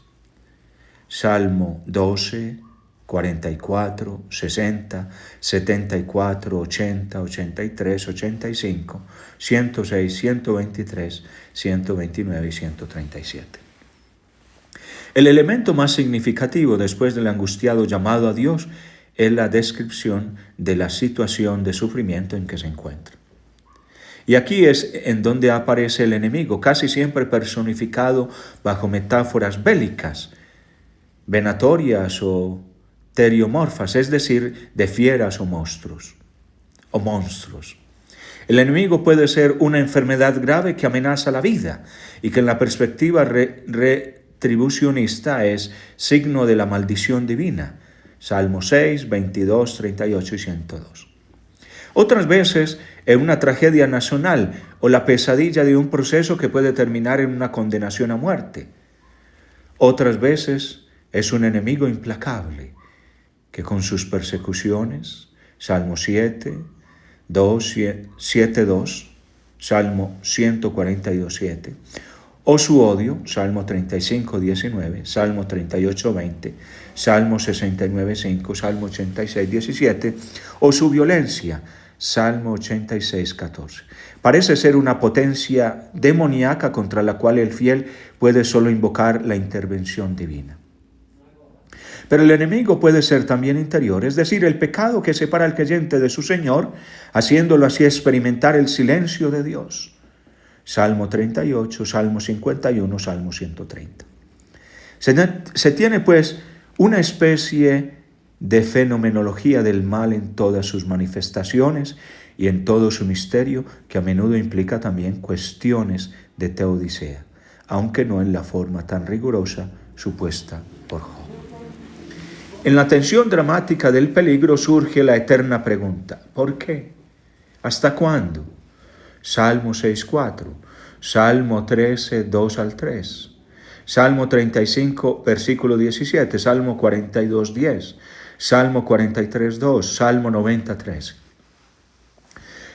Salmo 12, 44, 60, 74, 80, 83, 85, 106, 123, 129 y 137. El elemento más significativo después del angustiado llamado a Dios es la descripción de la situación de sufrimiento en que se encuentra. Y aquí es en donde aparece el enemigo, casi siempre personificado bajo metáforas bélicas, venatorias o teriomorfas, es decir, de fieras o monstruos. El enemigo puede ser una enfermedad grave que amenaza la vida y que en la perspectiva retribucionista es signo de la maldición divina. Salmo 6, 22, 38 y 102. Otras veces es una tragedia nacional o la pesadilla de un proceso que puede terminar en una condenación a muerte. Otras veces es un enemigo implacable que con sus persecuciones, Salmo 7, 2, Salmo 142, 7, o su odio, Salmo 35, 19, Salmo 38, 20, Salmo 69, 5, Salmo 86, 17, o su violencia, Salmo 86, 14. Parece ser una potencia demoníaca contra la cual el fiel puede solo invocar la intervención divina. Pero el enemigo puede ser también interior, es decir, el pecado que separa al creyente de su Señor, haciéndolo así experimentar el silencio de Dios. Salmo 38, Salmo 51, Salmo 130. Se tiene pues una especie de fenomenología del mal en todas sus manifestaciones y en todo su misterio, que a menudo implica también cuestiones de teodicea, aunque no en la forma tan rigurosa supuesta por Job. En la tensión dramática del peligro surge la eterna pregunta: ¿por qué? ¿Hasta cuándo? Salmo 6:4, Salmo 13, 2 al 3, Salmo 35, versículo 17, Salmo 42, 10, Salmo 43, 2, Salmo 93.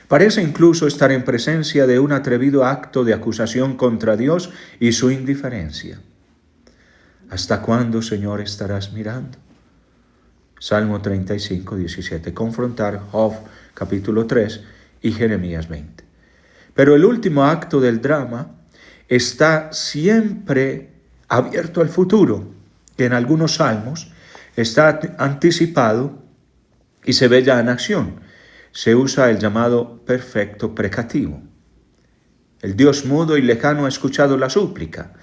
Parece incluso estar en presencia de un atrevido acto de acusación contra Dios y su indiferencia. ¿Hasta cuándo, Señor, estarás mirando? Salmo 35, 17. Confrontar Job capítulo 3 y Jeremías 20. Pero el último acto del drama está siempre abierto al futuro, que en algunos salmos está anticipado y se ve ya en acción. Se usa el llamado perfecto precativo. El Dios mudo y lejano ha escuchado la súplica.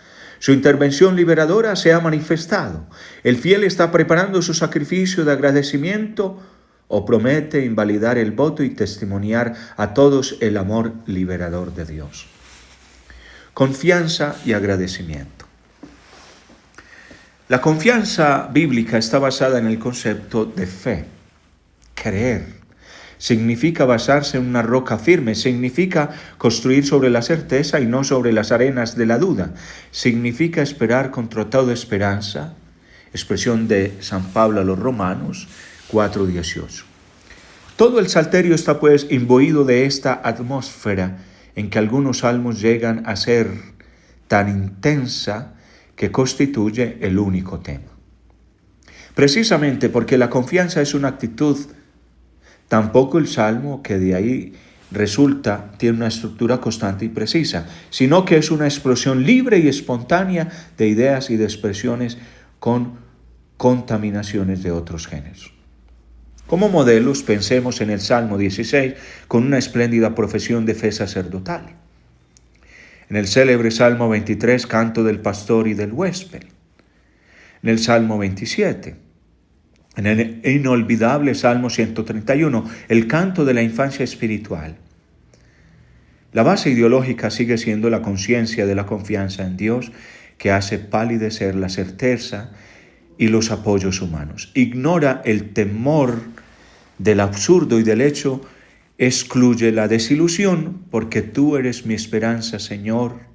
Su intervención liberadora se ha manifestado. El fiel está preparando su sacrificio de agradecimiento o promete invalidar el voto y testimoniar a todos el amor liberador de Dios. Confianza y agradecimiento. La confianza bíblica está basada en el concepto de fe, creer. Significa basarse en una roca firme, significa construir sobre la certeza y no sobre las arenas de la duda. Significa esperar contra toda esperanza, expresión de San Pablo a los Romanos 4:18. Todo el Salterio está pues imbuido de esta atmósfera en que algunos salmos llegan a ser tan intensa que constituye el único tema. Precisamente porque la confianza es una actitud, tampoco el salmo que de ahí resulta tiene una estructura constante y precisa, sino que es una explosión libre y espontánea de ideas y de expresiones con contaminaciones de otros géneros. Como modelos, pensemos en el Salmo 16 con una espléndida profesión de fe sacerdotal. En el célebre Salmo 23, canto del pastor y del huésped. En el Salmo 27. En el inolvidable Salmo 131, el canto de la infancia espiritual. La base ideológica sigue siendo la conciencia de la confianza en Dios que hace palidecer la certeza y los apoyos humanos. Ignora el temor del absurdo y del hecho, excluye la desilusión, porque tú eres mi esperanza, Señor,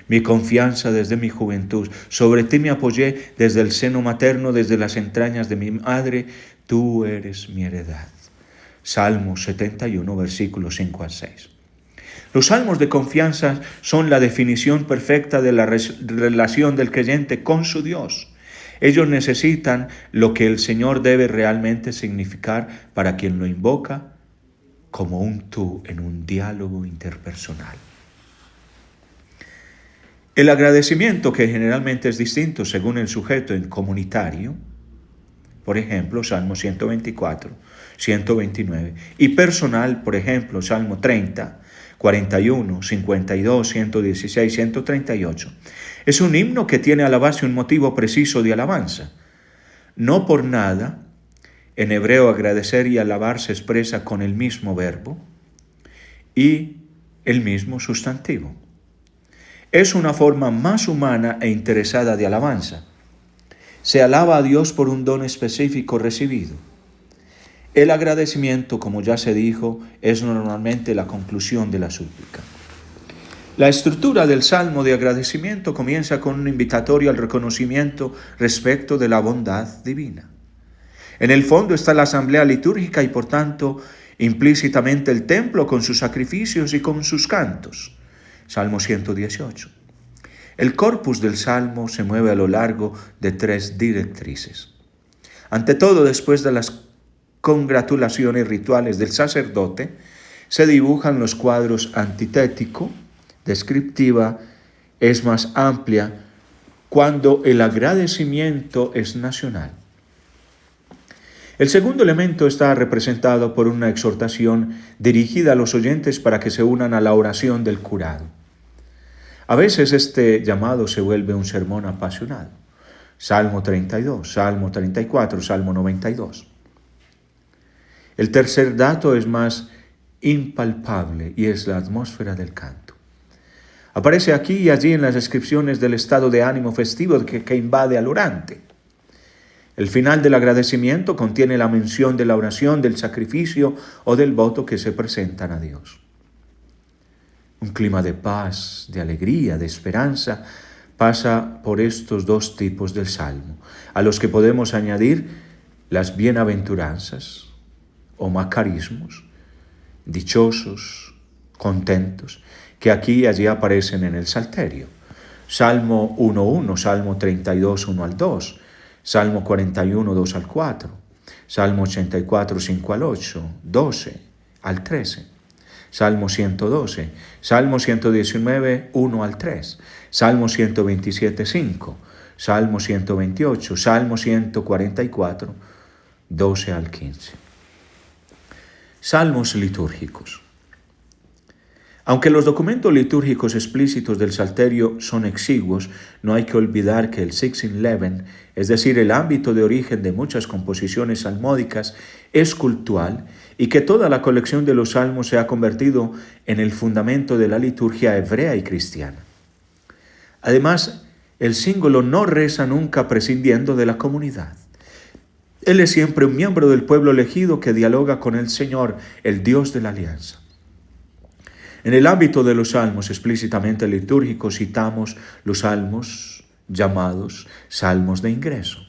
mi confianza desde mi juventud. Sobre ti me apoyé desde el seno materno, desde las entrañas de mi madre. Tú eres mi heredad. Salmo 71, versículos 5 al 6. Los salmos de confianza son la definición perfecta de la relación del creyente con su Dios. Ellos necesitan lo que el Señor debe realmente significar para quien lo invoca como un tú en un diálogo interpersonal. El agradecimiento, que generalmente es distinto según el sujeto en comunitario, por ejemplo, Salmo 124, 129, y personal, por ejemplo, Salmo 30, 41, 52, 116, 138, es un himno que tiene a la base un motivo preciso de alabanza. No por nada, en hebreo agradecer y alabar se expresa con el mismo verbo y el mismo sustantivo. Es una forma más humana e interesada de alabanza. Se alaba a Dios por un don específico recibido. El agradecimiento, como ya se dijo, es normalmente la conclusión de la súplica. La estructura del salmo de agradecimiento comienza con un invitatorio al reconocimiento respecto de la bondad divina. En el fondo está la asamblea litúrgica y por tanto implícitamente el templo con sus sacrificios y con sus cantos. Salmo 118. El corpus del Salmo se mueve a lo largo de 3 directrices. Ante todo, después de las congratulaciones rituales del sacerdote, se dibujan los cuadros antitético, descriptiva, es más amplia, cuando el agradecimiento es nacional. El segundo elemento está representado por una exhortación dirigida a los oyentes para que se unan a la oración del curado. A veces este llamado se vuelve un sermón apasionado. Salmo 32, Salmo 34, Salmo 92. El tercer dato es más impalpable y es la atmósfera del canto. Aparece aquí y allí en las descripciones del estado de ánimo festivo que invade al orante. El final del agradecimiento contiene la mención de la oración, del sacrificio o del voto que se presentan a Dios. Un clima de paz, de alegría, de esperanza pasa por estos 2 tipos del Salmo, a los que podemos añadir las bienaventuranzas o macarismos, dichosos, contentos, que aquí y allí aparecen en el Salterio. Salmo 1:1, Salmo 32, 1 al 2, Salmo 41, 2 al 4, Salmo 84, 5 al 8, 12 al 13. Salmo 112, Salmo 119, 1 al 3, Salmo 127, 5, Salmo 128, Salmo 144, 12 al 15. Salmos litúrgicos. Aunque los documentos litúrgicos explícitos del Salterio son exiguos, no hay que olvidar que el 1611, es decir, el ámbito de origen de muchas composiciones salmódicas, es cultural y que toda la colección de los salmos se ha convertido en el fundamento de la liturgia hebrea y cristiana. Además, el símbolo no reza nunca prescindiendo de la comunidad. Él es siempre un miembro del pueblo elegido que dialoga con el Señor, el Dios de la alianza. En el ámbito de los salmos explícitamente litúrgicos citamos los salmos llamados salmos de ingreso,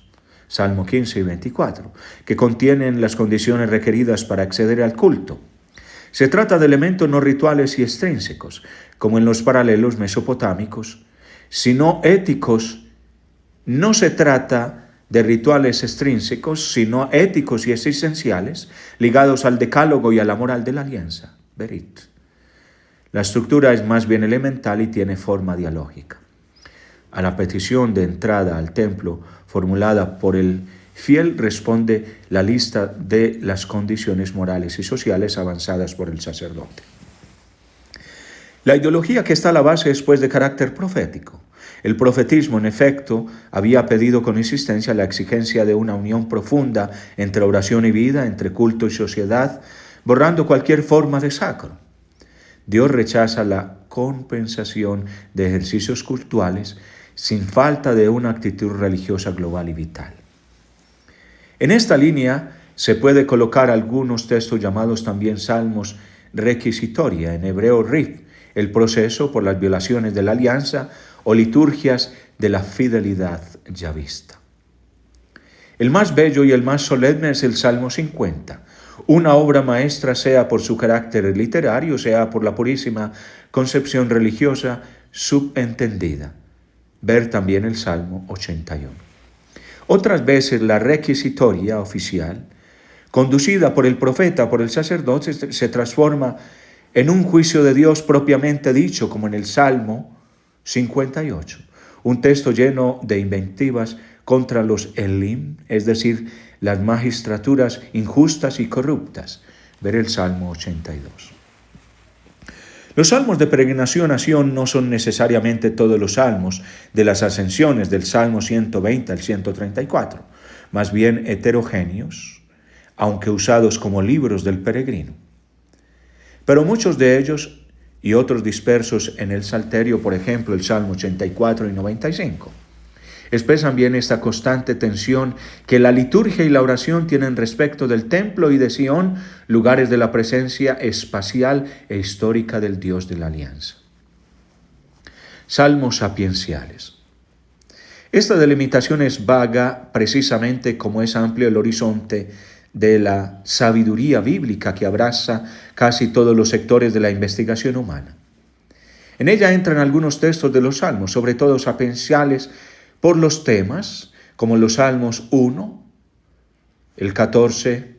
Salmo 15 y 24, que contienen las condiciones requeridas para acceder al culto. Se trata de elementos no rituales y extrínsecos, como en los paralelos mesopotámicos, sino éticos. No se trata de rituales extrínsecos, sino éticos y existenciales, ligados al decálogo y a la moral de la alianza, Berit. La estructura es más bien elemental y tiene forma dialógica. A la petición de entrada al templo formulada por el fiel responde la lista de las condiciones morales y sociales avanzadas por el sacerdote. La ideología que está a la base es pues de carácter profético. El profetismo, en efecto, había pedido con insistencia la exigencia de una unión profunda entre oración y vida, entre culto y sociedad, borrando cualquier forma de sacro. Dios rechaza la compensación de ejercicios cultuales sin falta de una actitud religiosa global y vital. En esta línea se puede colocar algunos textos llamados también salmos requisitoria, en hebreo riv, el proceso por las violaciones de la alianza o liturgias de la fidelidad ya vista. El más bello y el más solemne es el Salmo 50, una obra maestra sea por su carácter literario, sea por la purísima concepción religiosa subentendida. Ver también el Salmo 81. Otras veces la requisitoria oficial, conducida por el profeta, por el sacerdote, se transforma en un juicio de Dios propiamente dicho, como en el Salmo 58, un texto lleno de inventivas contra los elim, es decir, las magistraturas injustas y corruptas. Ver el Salmo 82. Los salmos de peregrinación a Sion no son necesariamente todos los salmos de las ascensiones del Salmo 120 al 134, más bien heterogéneos, aunque usados como libros del peregrino. Pero muchos de ellos y otros dispersos en el Salterio, por ejemplo el Salmo 84 y 95, expresan bien esta constante tensión que la liturgia y la oración tienen respecto del templo y de Sion, lugares de la presencia espacial e histórica del Dios de la alianza. Salmos sapienciales. Esta delimitación es vaga precisamente como es amplio el horizonte de la sabiduría bíblica que abraza casi todos los sectores de la investigación humana. En ella entran algunos textos de los salmos, sobre todo sapienciales, por los temas, como los Salmos 1, el 14,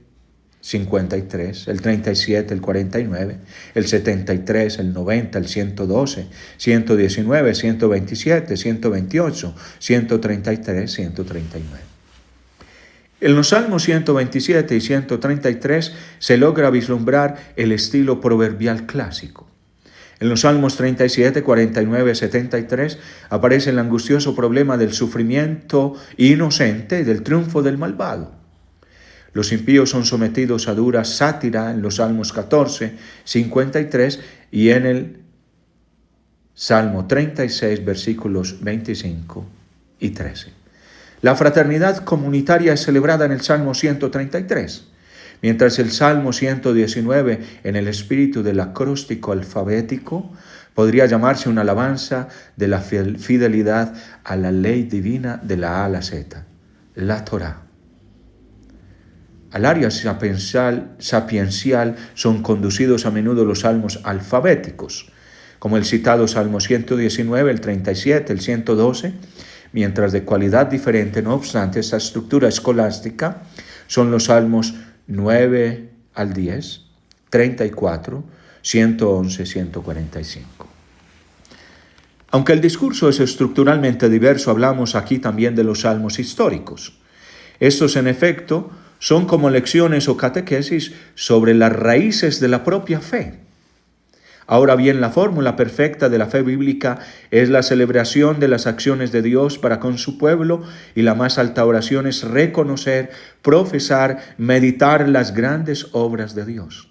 53, el 37, el 49, el 73, el 90, el 112, 119, 127, 128, 133, 139. En los Salmos 127 y 133 se logra vislumbrar el estilo proverbial clásico. En los Salmos 37, 49, 73 aparece el angustioso problema del sufrimiento inocente y del triunfo del malvado. Los impíos son sometidos a dura sátira en los Salmos 14, 53 y en el Salmo 36, versículos 25 y 13. La fraternidad comunitaria es celebrada en el Salmo 133. Mientras el Salmo 119, en el espíritu del acróstico alfabético, podría llamarse una alabanza de la fidelidad a la ley divina de la A a la Z, la Torá. Al área sapiencial son conducidos a menudo los salmos alfabéticos, como el citado Salmo 119, el 37, el 112, mientras de cualidad diferente, no obstante, esta estructura escolástica Son los salmos 9 al 10, 34, 111, 145. Aunque el discurso es estructuralmente diverso, hablamos aquí también de los salmos históricos. Estos, en efecto, son como lecciones o catequesis sobre las raíces de la propia fe. Ahora bien, la fórmula perfecta de la fe bíblica es la celebración de las acciones de Dios para con su pueblo, y la más alta oración es reconocer, profesar, meditar las grandes obras de Dios.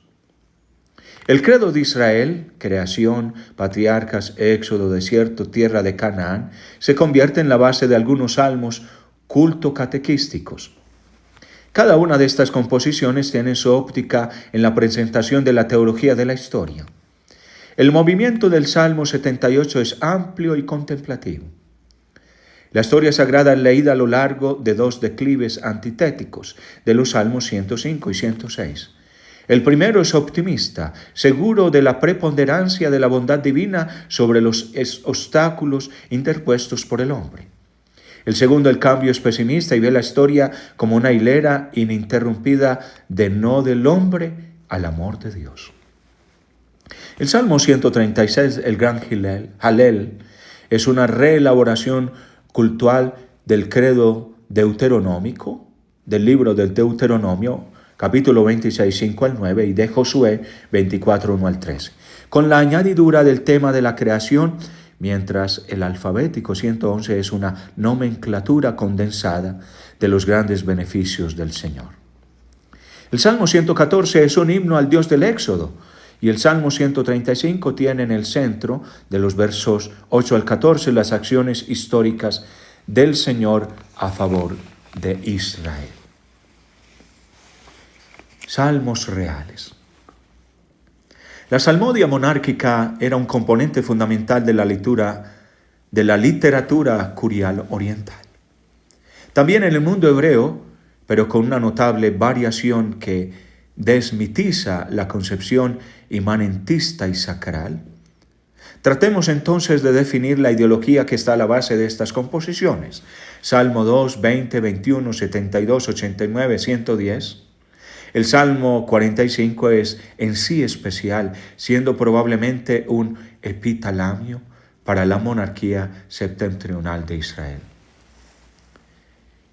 El credo de Israel, creación, patriarcas, éxodo, desierto, tierra de Canaán, se convierte en la base de algunos salmos culto catequísticos. Cada una de estas composiciones tiene su óptica en la presentación de la teología de la historia. El movimiento del Salmo 78 es amplio y contemplativo. La historia sagrada es leída a lo largo de dos declives antitéticos de los Salmos 105 y 106. El primero es optimista, seguro de la preponderancia de la bondad divina sobre los obstáculos interpuestos por el hombre. El segundo, el cambio, es pesimista y ve la historia como una hilera ininterrumpida de no del hombre al amor de Dios. El Salmo 136, el gran Halel, es una reelaboración cultural del credo deuteronómico, del libro del Deuteronomio, capítulo 26, 5 al 9, y de Josué 24, 1 al 13, con la añadidura del tema de la creación, mientras el alfabético 111 es una nomenclatura condensada de los grandes beneficios del Señor. El Salmo 114 es un himno al Dios del Éxodo, y el Salmo 135 tiene en el centro de los versos 8 al 14 las acciones históricas del Señor a favor de Israel. Salmos reales. La salmodia monárquica era un componente fundamental de la literatura curial oriental. También en el mundo hebreo, pero con una notable variación que desmitiza la concepción imanentista y sacral. Tratemos entonces de definir la ideología que está a la base de estas composiciones. Salmo 2, 20, 21, 72, 89, 110. El Salmo 45 es en sí especial, siendo probablemente un epitalamio para la monarquía septentrional de Israel.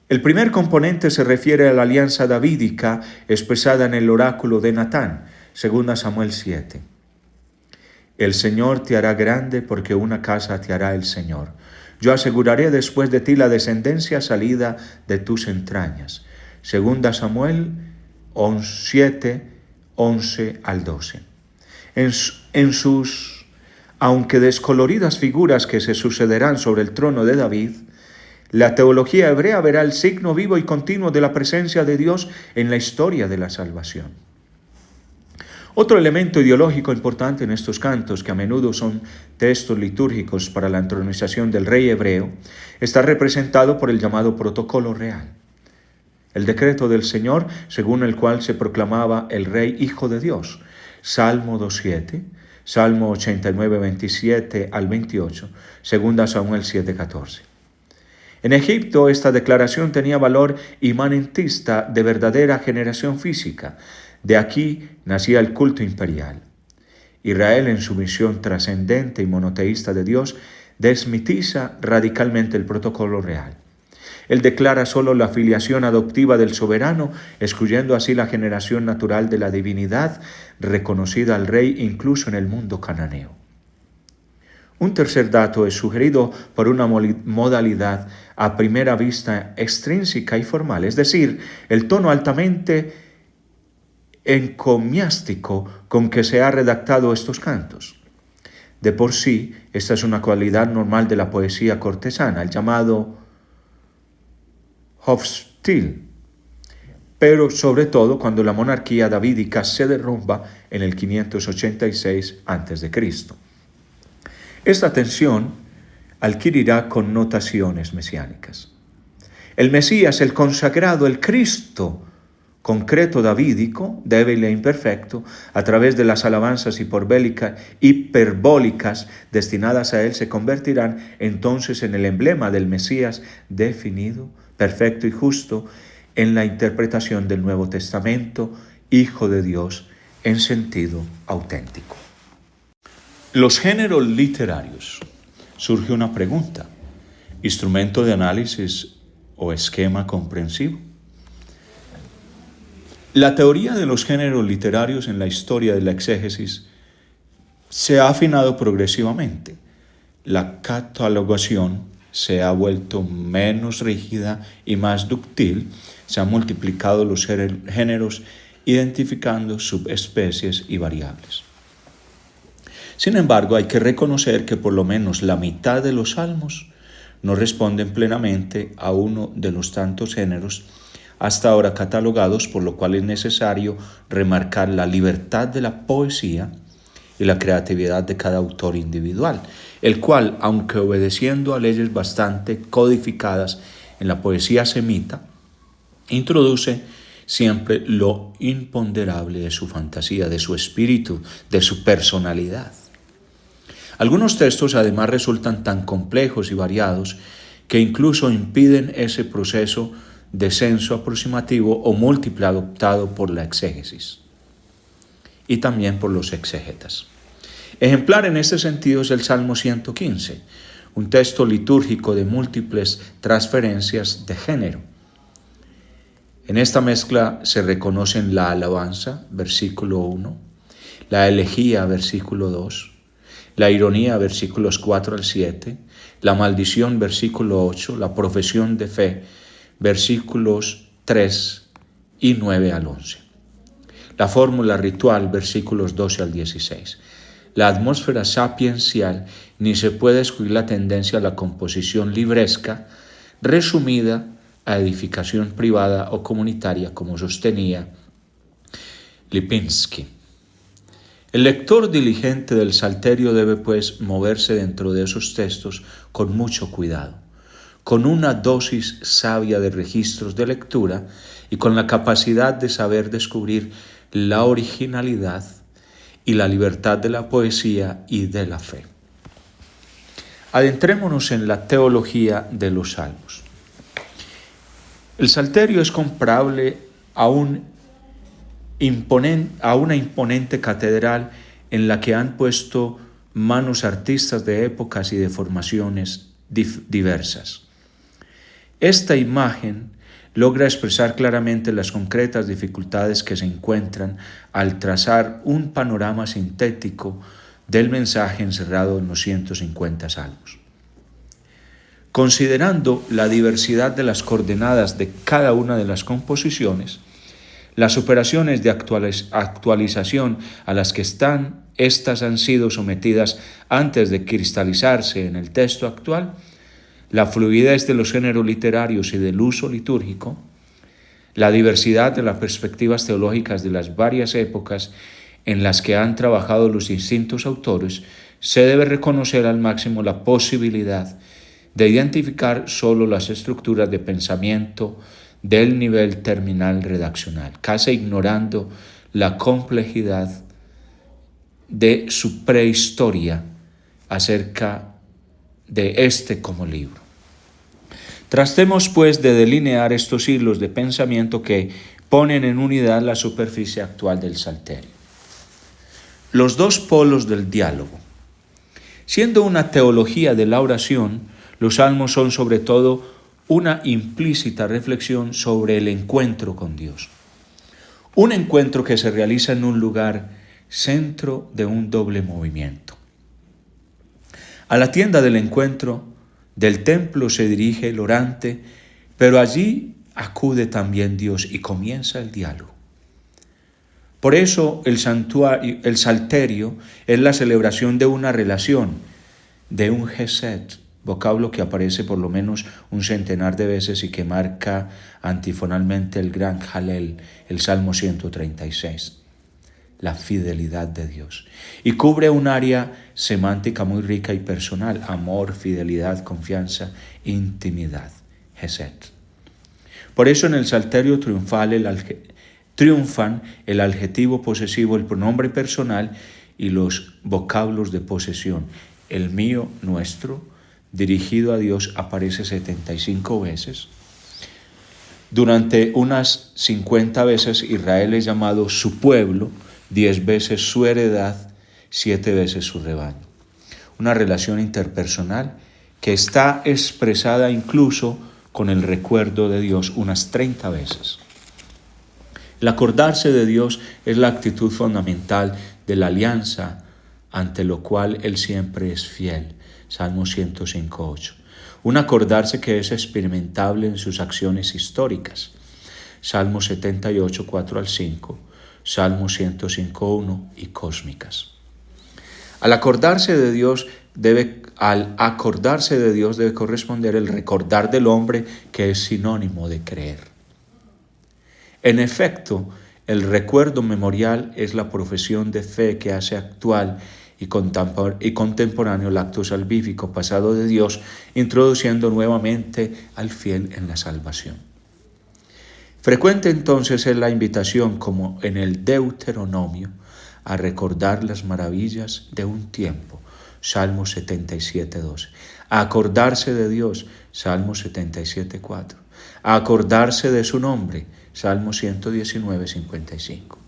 El primer componente se refiere a la alianza davídica expresada en el oráculo de Natán, 2 Samuel 7. El Señor te hará grande porque una casa te hará el Señor. Yo aseguraré después de ti la descendencia salida de tus entrañas. 2 Samuel 7, 11 al 12. En sus, aunque descoloridas figuras que se sucederán sobre el trono de David, la teología hebrea verá el signo vivo y continuo de la presencia de Dios en la historia de la salvación. Otro elemento ideológico importante en estos cantos, que a menudo son textos litúrgicos para la entronización del rey hebreo, está representado por el llamado protocolo real. El decreto del Señor, según el cual se proclamaba el Rey Hijo de Dios. Salmo 2.7, Salmo 89, 27 al 28, 2 Samuel 7.14. En Egipto, esta declaración tenía valor imanentista de verdadera generación física. De aquí nacía el culto imperial. Israel, en su misión trascendente y monoteísta de Dios, desmitiza radicalmente el protocolo real. Él declara solo la filiación adoptiva del soberano, excluyendo así la generación natural de la divinidad reconocida al rey incluso en el mundo cananeo. Un tercer dato es sugerido por una modalidad a primera vista extrínseca y formal, es decir, el tono altamente encomiástico con que se han redactado estos cantos. De por sí, esta es una cualidad normal de la poesía cortesana, el llamado Hofstil, pero sobre todo cuando la monarquía davídica se derrumba en el 586 a.C. Esta tensión adquirirá connotaciones mesiánicas. El Mesías, el consagrado, el Cristo concreto davídico, débil e imperfecto, a través de las alabanzas hiperbólicas destinadas a él, se convertirán entonces en el emblema del Mesías definido, perfecto y justo, en la interpretación del Nuevo Testamento, Hijo de Dios en sentido auténtico. Los géneros literarios. Surge una pregunta: ¿instrumento de análisis o esquema comprensivo? La teoría de los géneros literarios en la historia de la exégesis se ha afinado progresivamente. La catalogación se ha vuelto menos rígida y más dúctil. Se han multiplicado los géneros, identificando subespecies y variables. Sin embargo, hay que reconocer que por lo menos la mitad de los salmos no responden plenamente a uno de los tantos géneros hasta ahora catalogados, por lo cual es necesario remarcar la libertad de la poesía y la creatividad de cada autor individual, el cual, aunque obedeciendo a leyes bastante codificadas en la poesía semita, introduce siempre lo imponderable de su fantasía, de su espíritu, de su personalidad. Algunos textos además resultan tan complejos y variados que incluso impiden ese proceso de censo aproximativo o múltiple adoptado por la exégesis y también por los exégetas. Ejemplar en este sentido es el Salmo 115, un texto litúrgico de múltiples transferencias de género. En esta mezcla se reconocen la alabanza, versículo 1, la elegía, versículo 2, la ironía, versículos 4 al 7, la maldición, versículo 8, la profesión de fe, versículos 3 y 9 al 11. La fórmula ritual, versículos 12 al 16. La atmósfera sapiencial, ni se puede excluir la tendencia a la composición libresca, resumida a edificación privada o comunitaria, como sostenía Lipinski. El lector diligente del Salterio debe, pues, moverse dentro de esos textos con mucho cuidado, con una dosis sabia de registros de lectura y con la capacidad de saber descubrir la originalidad y la libertad de la poesía y de la fe. Adentrémonos en la teología de los salmos. El Salterio es comparable a una imponente catedral en la que han puesto manos artistas de épocas y de formaciones diversas. Esta imagen logra expresar claramente las concretas dificultades que se encuentran al trazar un panorama sintético del mensaje encerrado en los 150 salmos. Considerando la diversidad de las coordenadas de cada una de las composiciones, las operaciones de actualización a las que estas han sido sometidas antes de cristalizarse en el texto actual, la fluidez de los géneros literarios y del uso litúrgico, la diversidad de las perspectivas teológicas de las varias épocas en las que han trabajado los distintos autores, se debe reconocer al máximo la posibilidad de identificar solo las estructuras de pensamiento del nivel terminal redaccional, casi ignorando la complejidad de su prehistoria acerca de este como libro. Tratemos, pues, de delinear estos hilos de pensamiento que ponen en unidad la superficie actual del Salterio. Los dos polos del diálogo. Siendo una teología de la oración, los salmos son sobre todo una implícita reflexión sobre el encuentro con Dios. Un encuentro que se realiza en un lugar centro de un doble movimiento. A la tienda del encuentro del templo se dirige el orante, pero allí acude también Dios y comienza el diálogo. Por eso el salterio es la celebración de una relación, de un gesed, vocablo que aparece por lo menos un centenar de veces y que marca antifonalmente el gran Jalel, el Salmo 136, la fidelidad de Dios. Y cubre un área semántica muy rica y personal: amor, fidelidad, confianza, intimidad, gesed. Por eso en el Salterio triunfan el adjetivo posesivo, el pronombre personal y los vocablos de posesión. El mío, nuestro, dirigido a Dios, aparece 75 veces. Durante unas 50 veces Israel es llamado su pueblo, 10 veces su heredad, 7 veces su rebaño. Una relación interpersonal que está expresada incluso con el recuerdo de Dios unas 30 veces. El acordarse de Dios es la actitud fundamental de la alianza ante lo cual Él siempre es fiel. Salmo 105:8. Un acordarse que es experimentable en sus acciones históricas. Salmo 78, 4 al 5, Salmo 105:1 y cósmicas. Al acordarse de Dios debe corresponder el recordar del hombre, que es sinónimo de creer. En efecto, el recuerdo memorial es la profesión de fe que hace actual y contemporáneo el acto salvífico pasado de Dios, introduciendo nuevamente al fiel en la salvación. Frecuente entonces es la invitación, como en el Deuteronomio, a recordar las maravillas de un tiempo, Salmo 77:12. A acordarse de Dios, Salmo 77:4. A acordarse de su nombre, Salmo 119:55.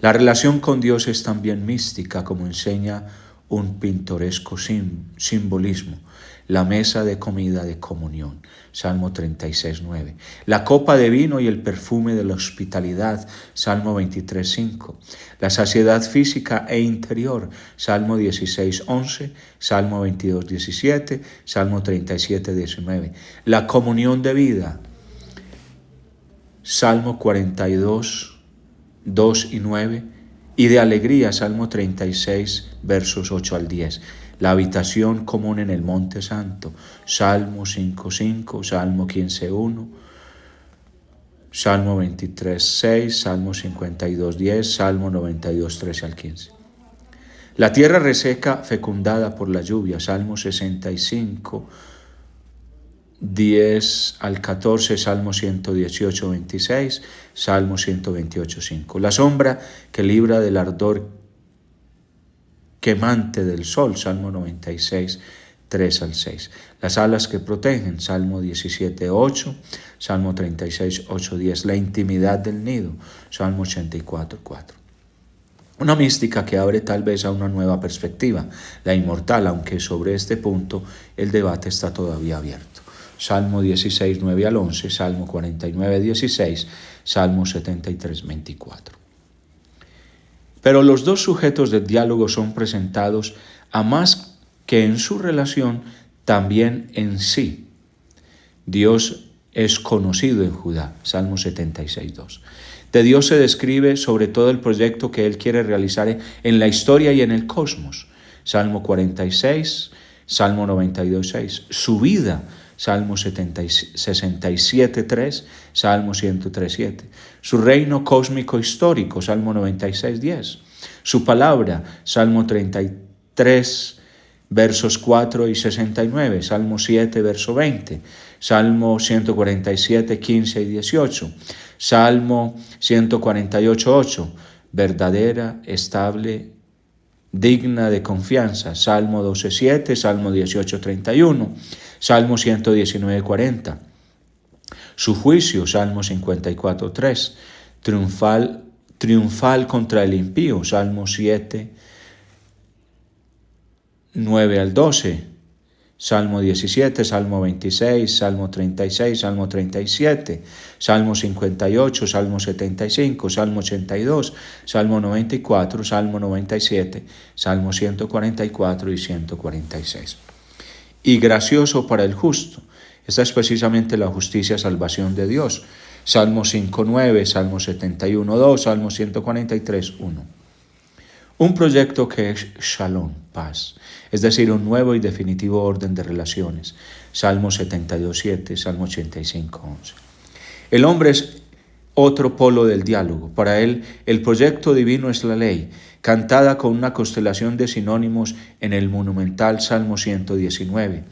La relación con Dios es también mística, como enseña un pintoresco simbolismo. La mesa de comida de comunión, Salmo 36:9. La copa de vino y el perfume de la hospitalidad, Salmo 23:5. La saciedad física e interior, Salmo 16:11, Salmo 22:17, Salmo 37:19. La comunión de vida, Salmo 42:2 y 9, y de alegría, Salmo 36, versos 8 al 10. La habitación común en el Monte Santo, Salmo 5:5, Salmo 15:1, Salmo 23:6, Salmo 52:10, Salmo 92:13 al 15. La tierra reseca fecundada por la lluvia, Salmo 65, 10 al 14, Salmo 118:26, Salmo 128:5. La sombra que libra del ardor quemante del sol, Salmo 96, 3 al 6. Las alas que protegen, Salmo 17:8, Salmo 36, 8, 10. La intimidad del nido, Salmo 84:4. Una mística que abre tal vez a una nueva perspectiva, la inmortal, aunque sobre este punto el debate está todavía abierto. Salmo 16, 9 al 11, Salmo 49, 16, Salmo 73, 24. Pero los dos sujetos del diálogo son presentados a más que en su relación, también en sí. Dios es conocido en Judá, Salmo 76, 2. De Dios se describe sobre todo el proyecto que Él quiere realizar en la historia y en el cosmos, Salmo 46, Salmo 92, 6. Su vida, Salmo 67, 3, Salmo 103, 7. Su reino cósmico histórico, Salmo 96, 10. Su palabra, Salmo 33, versos 4 y 69, Salmo 7, verso 20, Salmo 147, 15 y 18, Salmo 148, 8, verdadera, estable, digna de confianza, Salmo 12, 7, Salmo 18, 31, Salmo 119, 40. Su juicio, Salmo 54, 3, triunfal contra el impío, Salmo 7, 9 al 12, Salmo 17, Salmo 26, Salmo 36, Salmo 37, Salmo 58, Salmo 75, Salmo 82, Salmo 94, Salmo 97, Salmo 144 y 146. Y gracioso para el justo. Esta es precisamente la justicia, salvación de Dios. Salmo 5:9, Salmo 71:2, Salmo 143:1. Un proyecto que es shalom, paz, es decir, un nuevo y definitivo orden de relaciones. Salmo 72:7, Salmo 85:11. El hombre es otro polo del diálogo. Para él, el proyecto divino es la ley, cantada con una constelación de sinónimos en el monumental Salmo 119.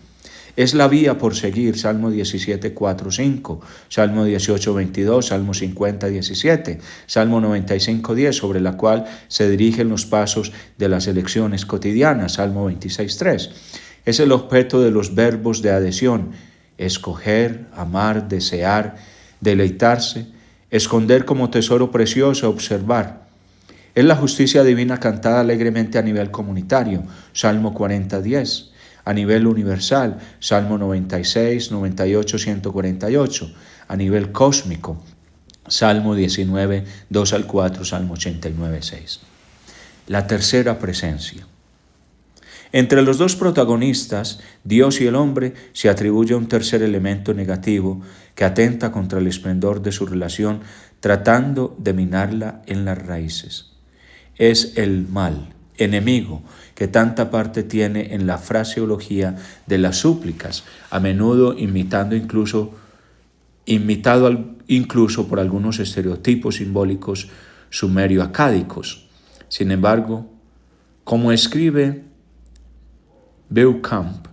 Es la vía por seguir, Salmo 17, 4, 5, Salmo 18, 22, Salmo 50, 17, Salmo 95, 10, sobre la cual se dirigen los pasos de las elecciones cotidianas, Salmo 26, 3. Es el objeto de los verbos de adhesión escoger, amar, desear, deleitarse, esconder como tesoro precioso, observar. Es la justicia divina cantada alegremente a nivel comunitario, Salmo 40:10, a nivel universal, Salmo 96, 98, 148, a nivel cósmico, Salmo 19, 2 al 4, Salmo 89, 6. La tercera presencia. Entre los dos protagonistas, Dios y el hombre, se atribuye un tercer elemento negativo que atenta contra el esplendor de su relación, tratando de minarla en las raíces. Es el mal, enemigo, que tanta parte tiene en la fraseología de las súplicas, a menudo imitado incluso por algunos estereotipos simbólicos sumerio-acádicos. Sin embargo, como escribe Beauchamp,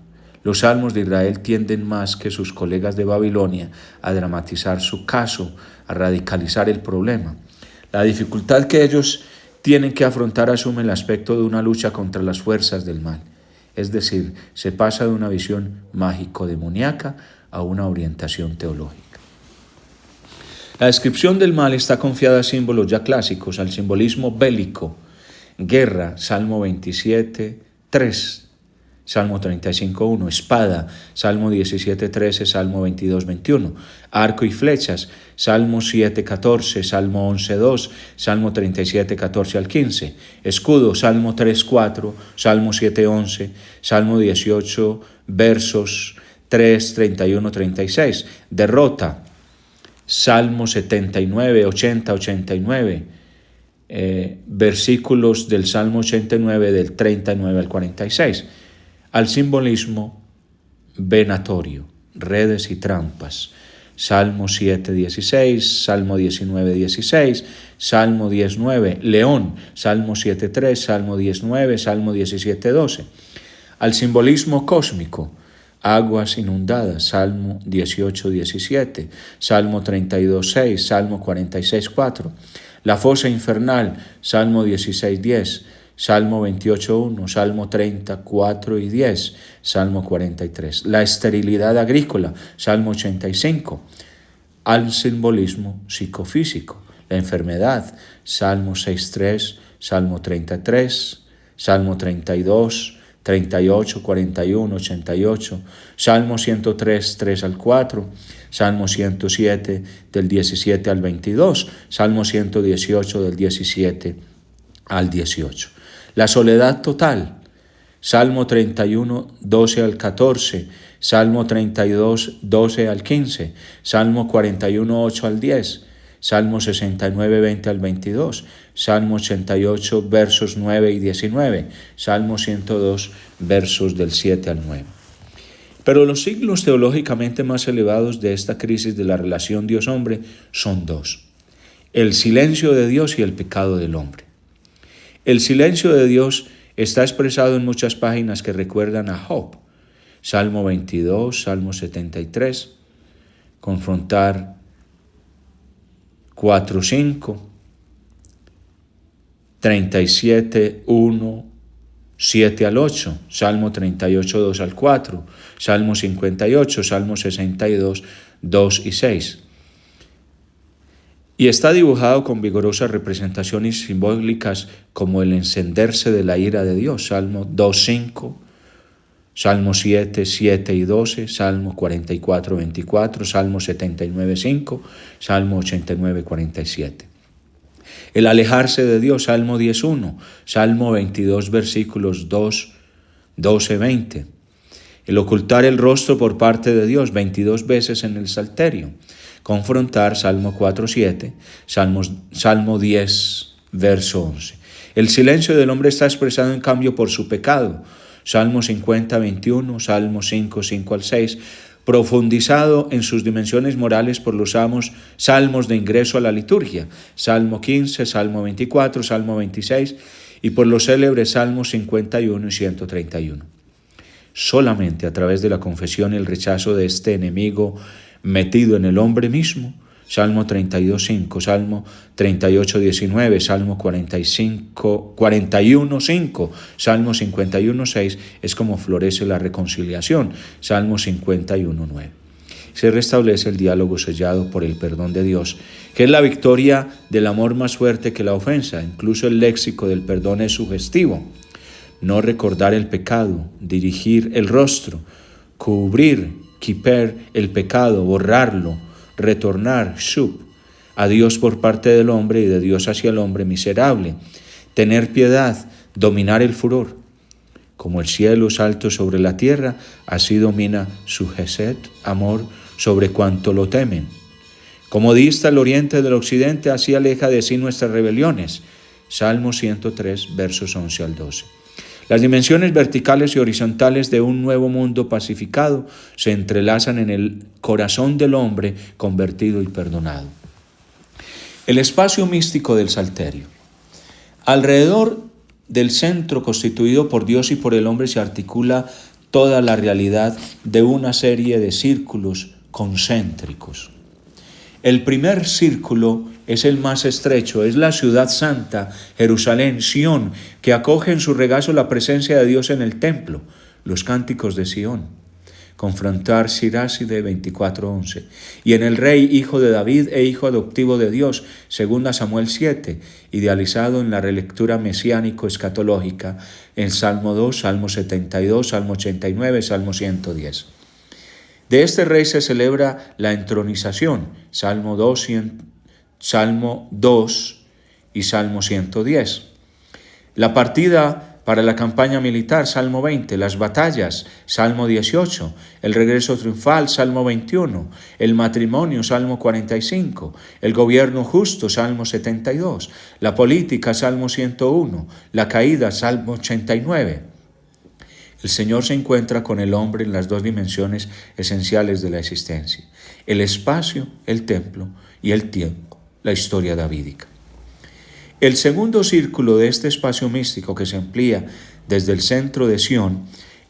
los salmos de Israel tienden más que sus colegas de Babilonia a dramatizar su caso, a radicalizar el problema. La dificultad que ellos tienen que afrontar asume el aspecto de una lucha contra las fuerzas del mal. Es decir, se pasa de una visión mágico-demoníaca a una orientación teológica. La descripción del mal está confiada a símbolos ya clásicos, al simbolismo bélico, guerra, Salmo 27, 3, Salmo 35:1, espada, Salmo 17:13, Salmo 22:21, arco y flechas, Salmo 7:14, Salmo 11:2, Salmo 37:14 al 15, escudo, Salmo 3:4, Salmo 7:11, Salmo 18, versos 3, 31, 36, derrota, Salmo 79, 80, 89, versículos del Salmo 89 del 39 al 46, al simbolismo venatorio, redes y trampas, Salmo 7:16, Salmo 19:16, Salmo 10:9, león, Salmo 7:3, Salmo 10:9, Salmo 17:12, al simbolismo cósmico, aguas inundadas, Salmo 18:17, Salmo 32:6, Salmo 46:4, la fosa infernal, Salmo 16:10, Salmo 28:1, Salmo 34 y 10, Salmo 43. La esterilidad agrícola, Salmo 85. Al simbolismo psicofísico, la enfermedad, Salmo 6:3, Salmo 33, Salmo 32, 38, 41, 88, Salmo 103, 3 al 4, Salmo 107 del 17 al 22, Salmo 118 del 17 al 18. La soledad total, Salmo 31, 12 al 14, Salmo 32, 12 al 15, Salmo 41, 8 al 10, Salmo 69, 20 al 22, Salmo 88, versos 9 y 19, Salmo 102, versos del 7 al 9. Pero los signos teológicamente más elevados de esta crisis de la relación Dios-hombre son dos: el silencio de Dios y el pecado del hombre. El silencio de Dios está expresado en muchas páginas que recuerdan a Job. Salmo 22, Salmo 73, confrontar 4, 5, 37, 1, 7 al 8, Salmo 38, 2 al 4, Salmo 58, Salmo 62, 2 y 6. Y está dibujado con vigorosas representaciones simbólicas como el encenderse de la ira de Dios, Salmo 2, 5, Salmo 7, 7 y 12, Salmo 44, 24, Salmo 79, 5, Salmo 89, 47. El alejarse de Dios, Salmo 10, 1, Salmo 22, versículos 2, 12, 20. El ocultar el rostro por parte de Dios, 22 veces en el Salterio. Confrontar, Salmo 4, 7, Salmo 10, verso 11. El silencio del hombre está expresado en cambio por su pecado, Salmo 50, 21, Salmo 5, 5 al 6, profundizado en sus dimensiones morales por los salmos de ingreso a la liturgia, Salmo 15, Salmo 24, Salmo 26 y por los célebres Salmos 51 y 131. Solamente a través de la confesión y el rechazo de este enemigo metido en el hombre mismo, Salmo 32, 5, Salmo 38, 19, Salmo 41, 5, Salmo 51, 6, es como florece la reconciliación, Salmo 51, 9. se restablece el diálogo sellado por el perdón de Dios, que es la victoria del amor más fuerte que la ofensa. Incluso el léxico del perdón es sugestivo. No recordar el pecado, dirigir el rostro, cubrir, kiper, el pecado, borrarlo, retornar, shub, a Dios por parte del hombre y de Dios hacia el hombre miserable, tener piedad, dominar el furor. Como el cielo es alto sobre la tierra, así domina su gesed, amor, sobre cuanto lo temen. Como dista el oriente del occidente, así aleja de sí nuestras rebeliones. Salmo 103, versos 11 al 12. Las dimensiones verticales y horizontales de un nuevo mundo pacificado se entrelazan en el corazón del hombre convertido y perdonado. El espacio místico del Salterio. Alrededor del centro constituido por Dios y por el hombre se articula toda la realidad de una serie de círculos concéntricos. El primer círculo es el más estrecho, es la ciudad santa, Jerusalén, Sión, que acoge en su regazo la presencia de Dios en el templo, los cánticos de Sión. Confrontar Siráside 24:11. Y en el rey, hijo de David e hijo adoptivo de Dios, según Samuel 7, idealizado en la relectura mesiánico-escatológica, en Salmo 2, Salmo 72, Salmo 89, Salmo 110. De este rey se celebra la entronización, Salmo 2 y Salmo 110. La partida para la campaña militar, Salmo 20, las batallas, Salmo 18, el regreso triunfal, Salmo 21, el matrimonio, Salmo 45, el gobierno justo, Salmo 72, la política, Salmo 101, la caída, Salmo 89. El Señor se encuentra con el hombre en las dos dimensiones esenciales de la existencia: el espacio, el templo, y el tiempo, la historia davídica. El segundo círculo de este espacio místico que se amplía desde el centro de Sión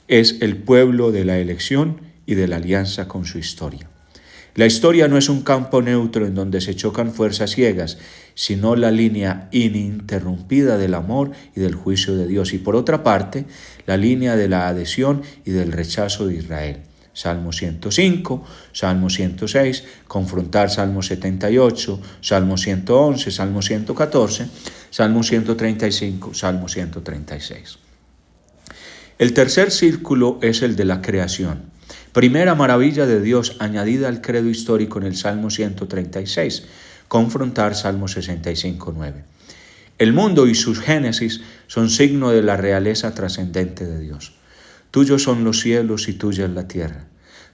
es el pueblo de la elección y de la alianza con su historia. La historia no es un campo neutro en donde se chocan fuerzas ciegas, sino la línea ininterrumpida del amor y del juicio de Dios. Y por otra parte, la línea de la adhesión y del rechazo de Israel. Salmo 105, Salmo 106, confrontar Salmo 78, Salmo 111, Salmo 114, Salmo 135, Salmo 136. El tercer círculo es el de la creación. Primera maravilla de Dios añadida al credo histórico en el Salmo 136, confrontar Salmo 65, 9. El mundo y sus génesis son signo de la realeza trascendente de Dios. Tuyos son los cielos y tuya es la tierra.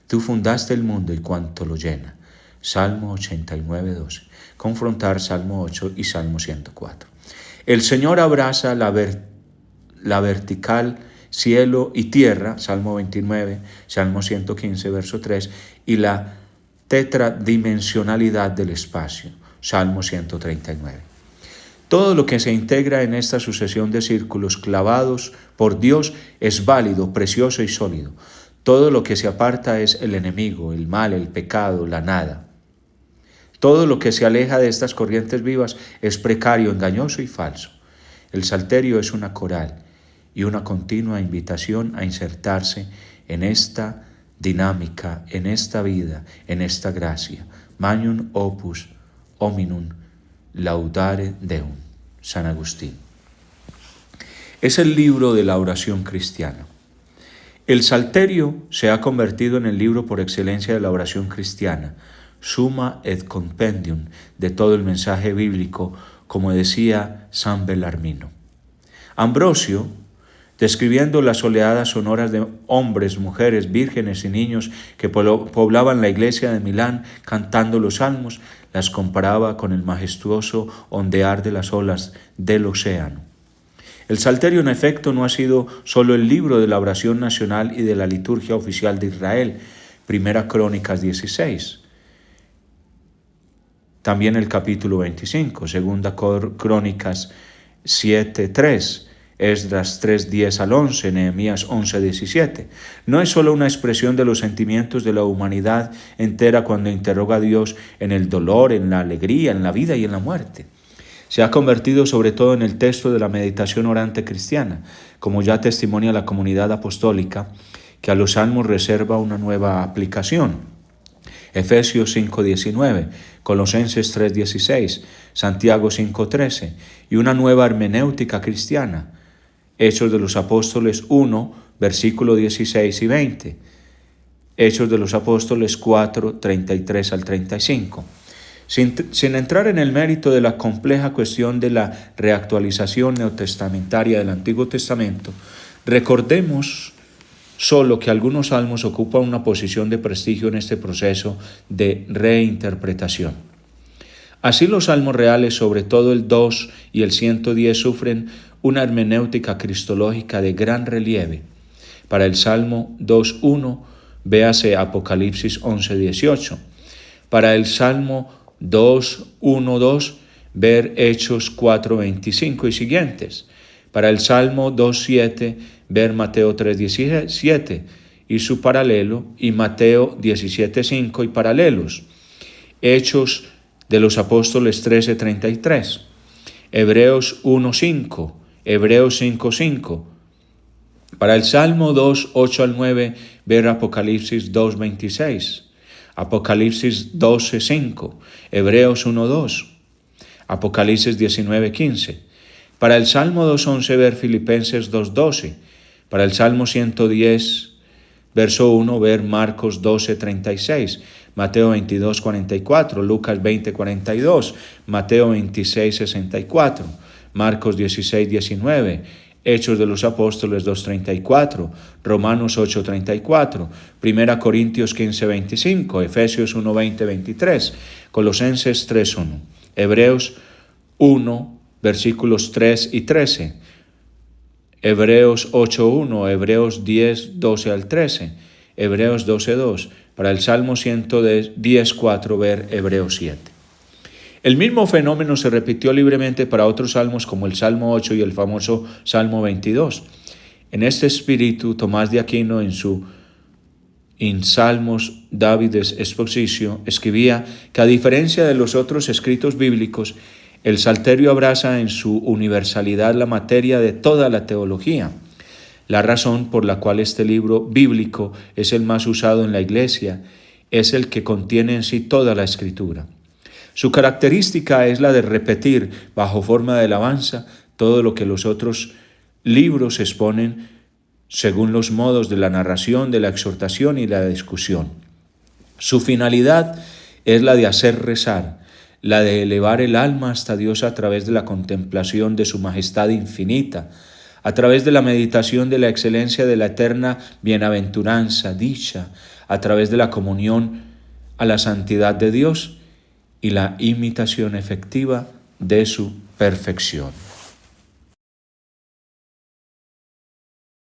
Tú fundaste el mundo y cuanto lo llena. Salmo 89, 12. Confrontar Salmo 8 y Salmo 104. El Señor abraza la vertical cielo y tierra, Salmo 29, Salmo 115, verso 3, y la tetradimensionalidad del espacio, Salmo 139. Todo lo que se integra en esta sucesión de círculos clavados por Dios es válido, precioso y sólido. Todo lo que se aparta es el enemigo, el mal, el pecado, la nada. Todo lo que se aleja de estas corrientes vivas es precario, engañoso y falso. El Salterio es una coral y una continua invitación a insertarse en esta dinámica, en esta vida, en esta gracia. Magnum opus hominum laudare Deum. San Agustín. Es el libro de la oración cristiana. El Salterio se ha convertido en el libro por excelencia de la oración cristiana, summa et compendium de todo el mensaje bíblico, como decía San Belarmino. Ambrosio, describiendo las oleadas sonoras de hombres, mujeres, vírgenes y niños que poblaban la iglesia de Milán cantando los salmos, las comparaba con el majestuoso ondear de las olas del océano. El Salterio, en efecto, no ha sido solo el libro de la oración nacional y de la liturgia oficial de Israel, Primera Crónicas 16, también el capítulo 25, Segunda Crónicas 7:3, Esdras 3:10 al 11, Nehemías 11:17. No es solo una expresión de los sentimientos de la humanidad entera cuando interroga a Dios en el dolor, en la alegría, en la vida y en la muerte. Se ha convertido sobre todo en el texto de la meditación orante cristiana, como ya testimonia la comunidad apostólica, que a los salmos reserva una nueva aplicación. Efesios 5:19, Colosenses 3:16, Santiago 5:13 y una nueva hermenéutica cristiana. Hechos de los Apóstoles 1, versículo 16 y 20. Hechos de los Apóstoles 4, 33 al 35. Sin entrar en el mérito de la compleja cuestión de la reactualización neotestamentaria del Antiguo Testamento, recordemos solo que algunos salmos ocupan una posición de prestigio en este proceso de reinterpretación. Así los salmos reales, sobre todo el 2 y el 110, sufren una hermenéutica cristológica de gran relieve. Para el Salmo 2.1, véase Apocalipsis 11.18. Para el Salmo 2.1.2, ver Hechos 4.25 y siguientes. Para el Salmo 2.7, ver Mateo 3.17 y su paralelo, y Mateo 17.5 y paralelos. Hechos de los Apóstoles 13.33. Hebreos 1.5, Hebreos 5.5. Para el Salmo 2.8 al 9, ver Apocalipsis 2.26. Apocalipsis 12.5, Hebreos 1.2, Apocalipsis 19.15. Para el Salmo 2.11, ver Filipenses 2.12. Para el Salmo 110, verso 1, ver Marcos 12.36, Mateo 22.44, Lucas 20.42, Mateo 26.64, Marcos 16.19, Hechos de los Apóstoles 2.34, Romanos 8.34, 1 Corintios 15.25, Efesios 1.20.23, Colosenses 3.1, Hebreos 1, versículos 3 y 13, Hebreos 8.1, Hebreos 10, 12 al 13, Hebreos 12.2, para el Salmo 110.4, ver Hebreos 7. El mismo fenómeno se repitió libremente para otros salmos como el Salmo 8 y el famoso Salmo 22. En este espíritu, Tomás de Aquino en su In Salmos Davides Expositio escribía que a diferencia de los otros escritos bíblicos, el Salterio abraza en su universalidad la materia de toda la teología. La razón por la cual este libro bíblico es el más usado en la Iglesia es el que contiene en sí toda la Escritura. Su característica es la de repetir, bajo forma de alabanza, todo lo que los otros libros exponen según los modos de la narración, de la exhortación y la discusión. Su finalidad es la de hacer rezar, la de elevar el alma hasta Dios a través de la contemplación de su majestad infinita, a través de la meditación de la excelencia de la eterna bienaventuranza, dicha, a través de la comunión a la santidad de Dios y la imitación efectiva de su perfección.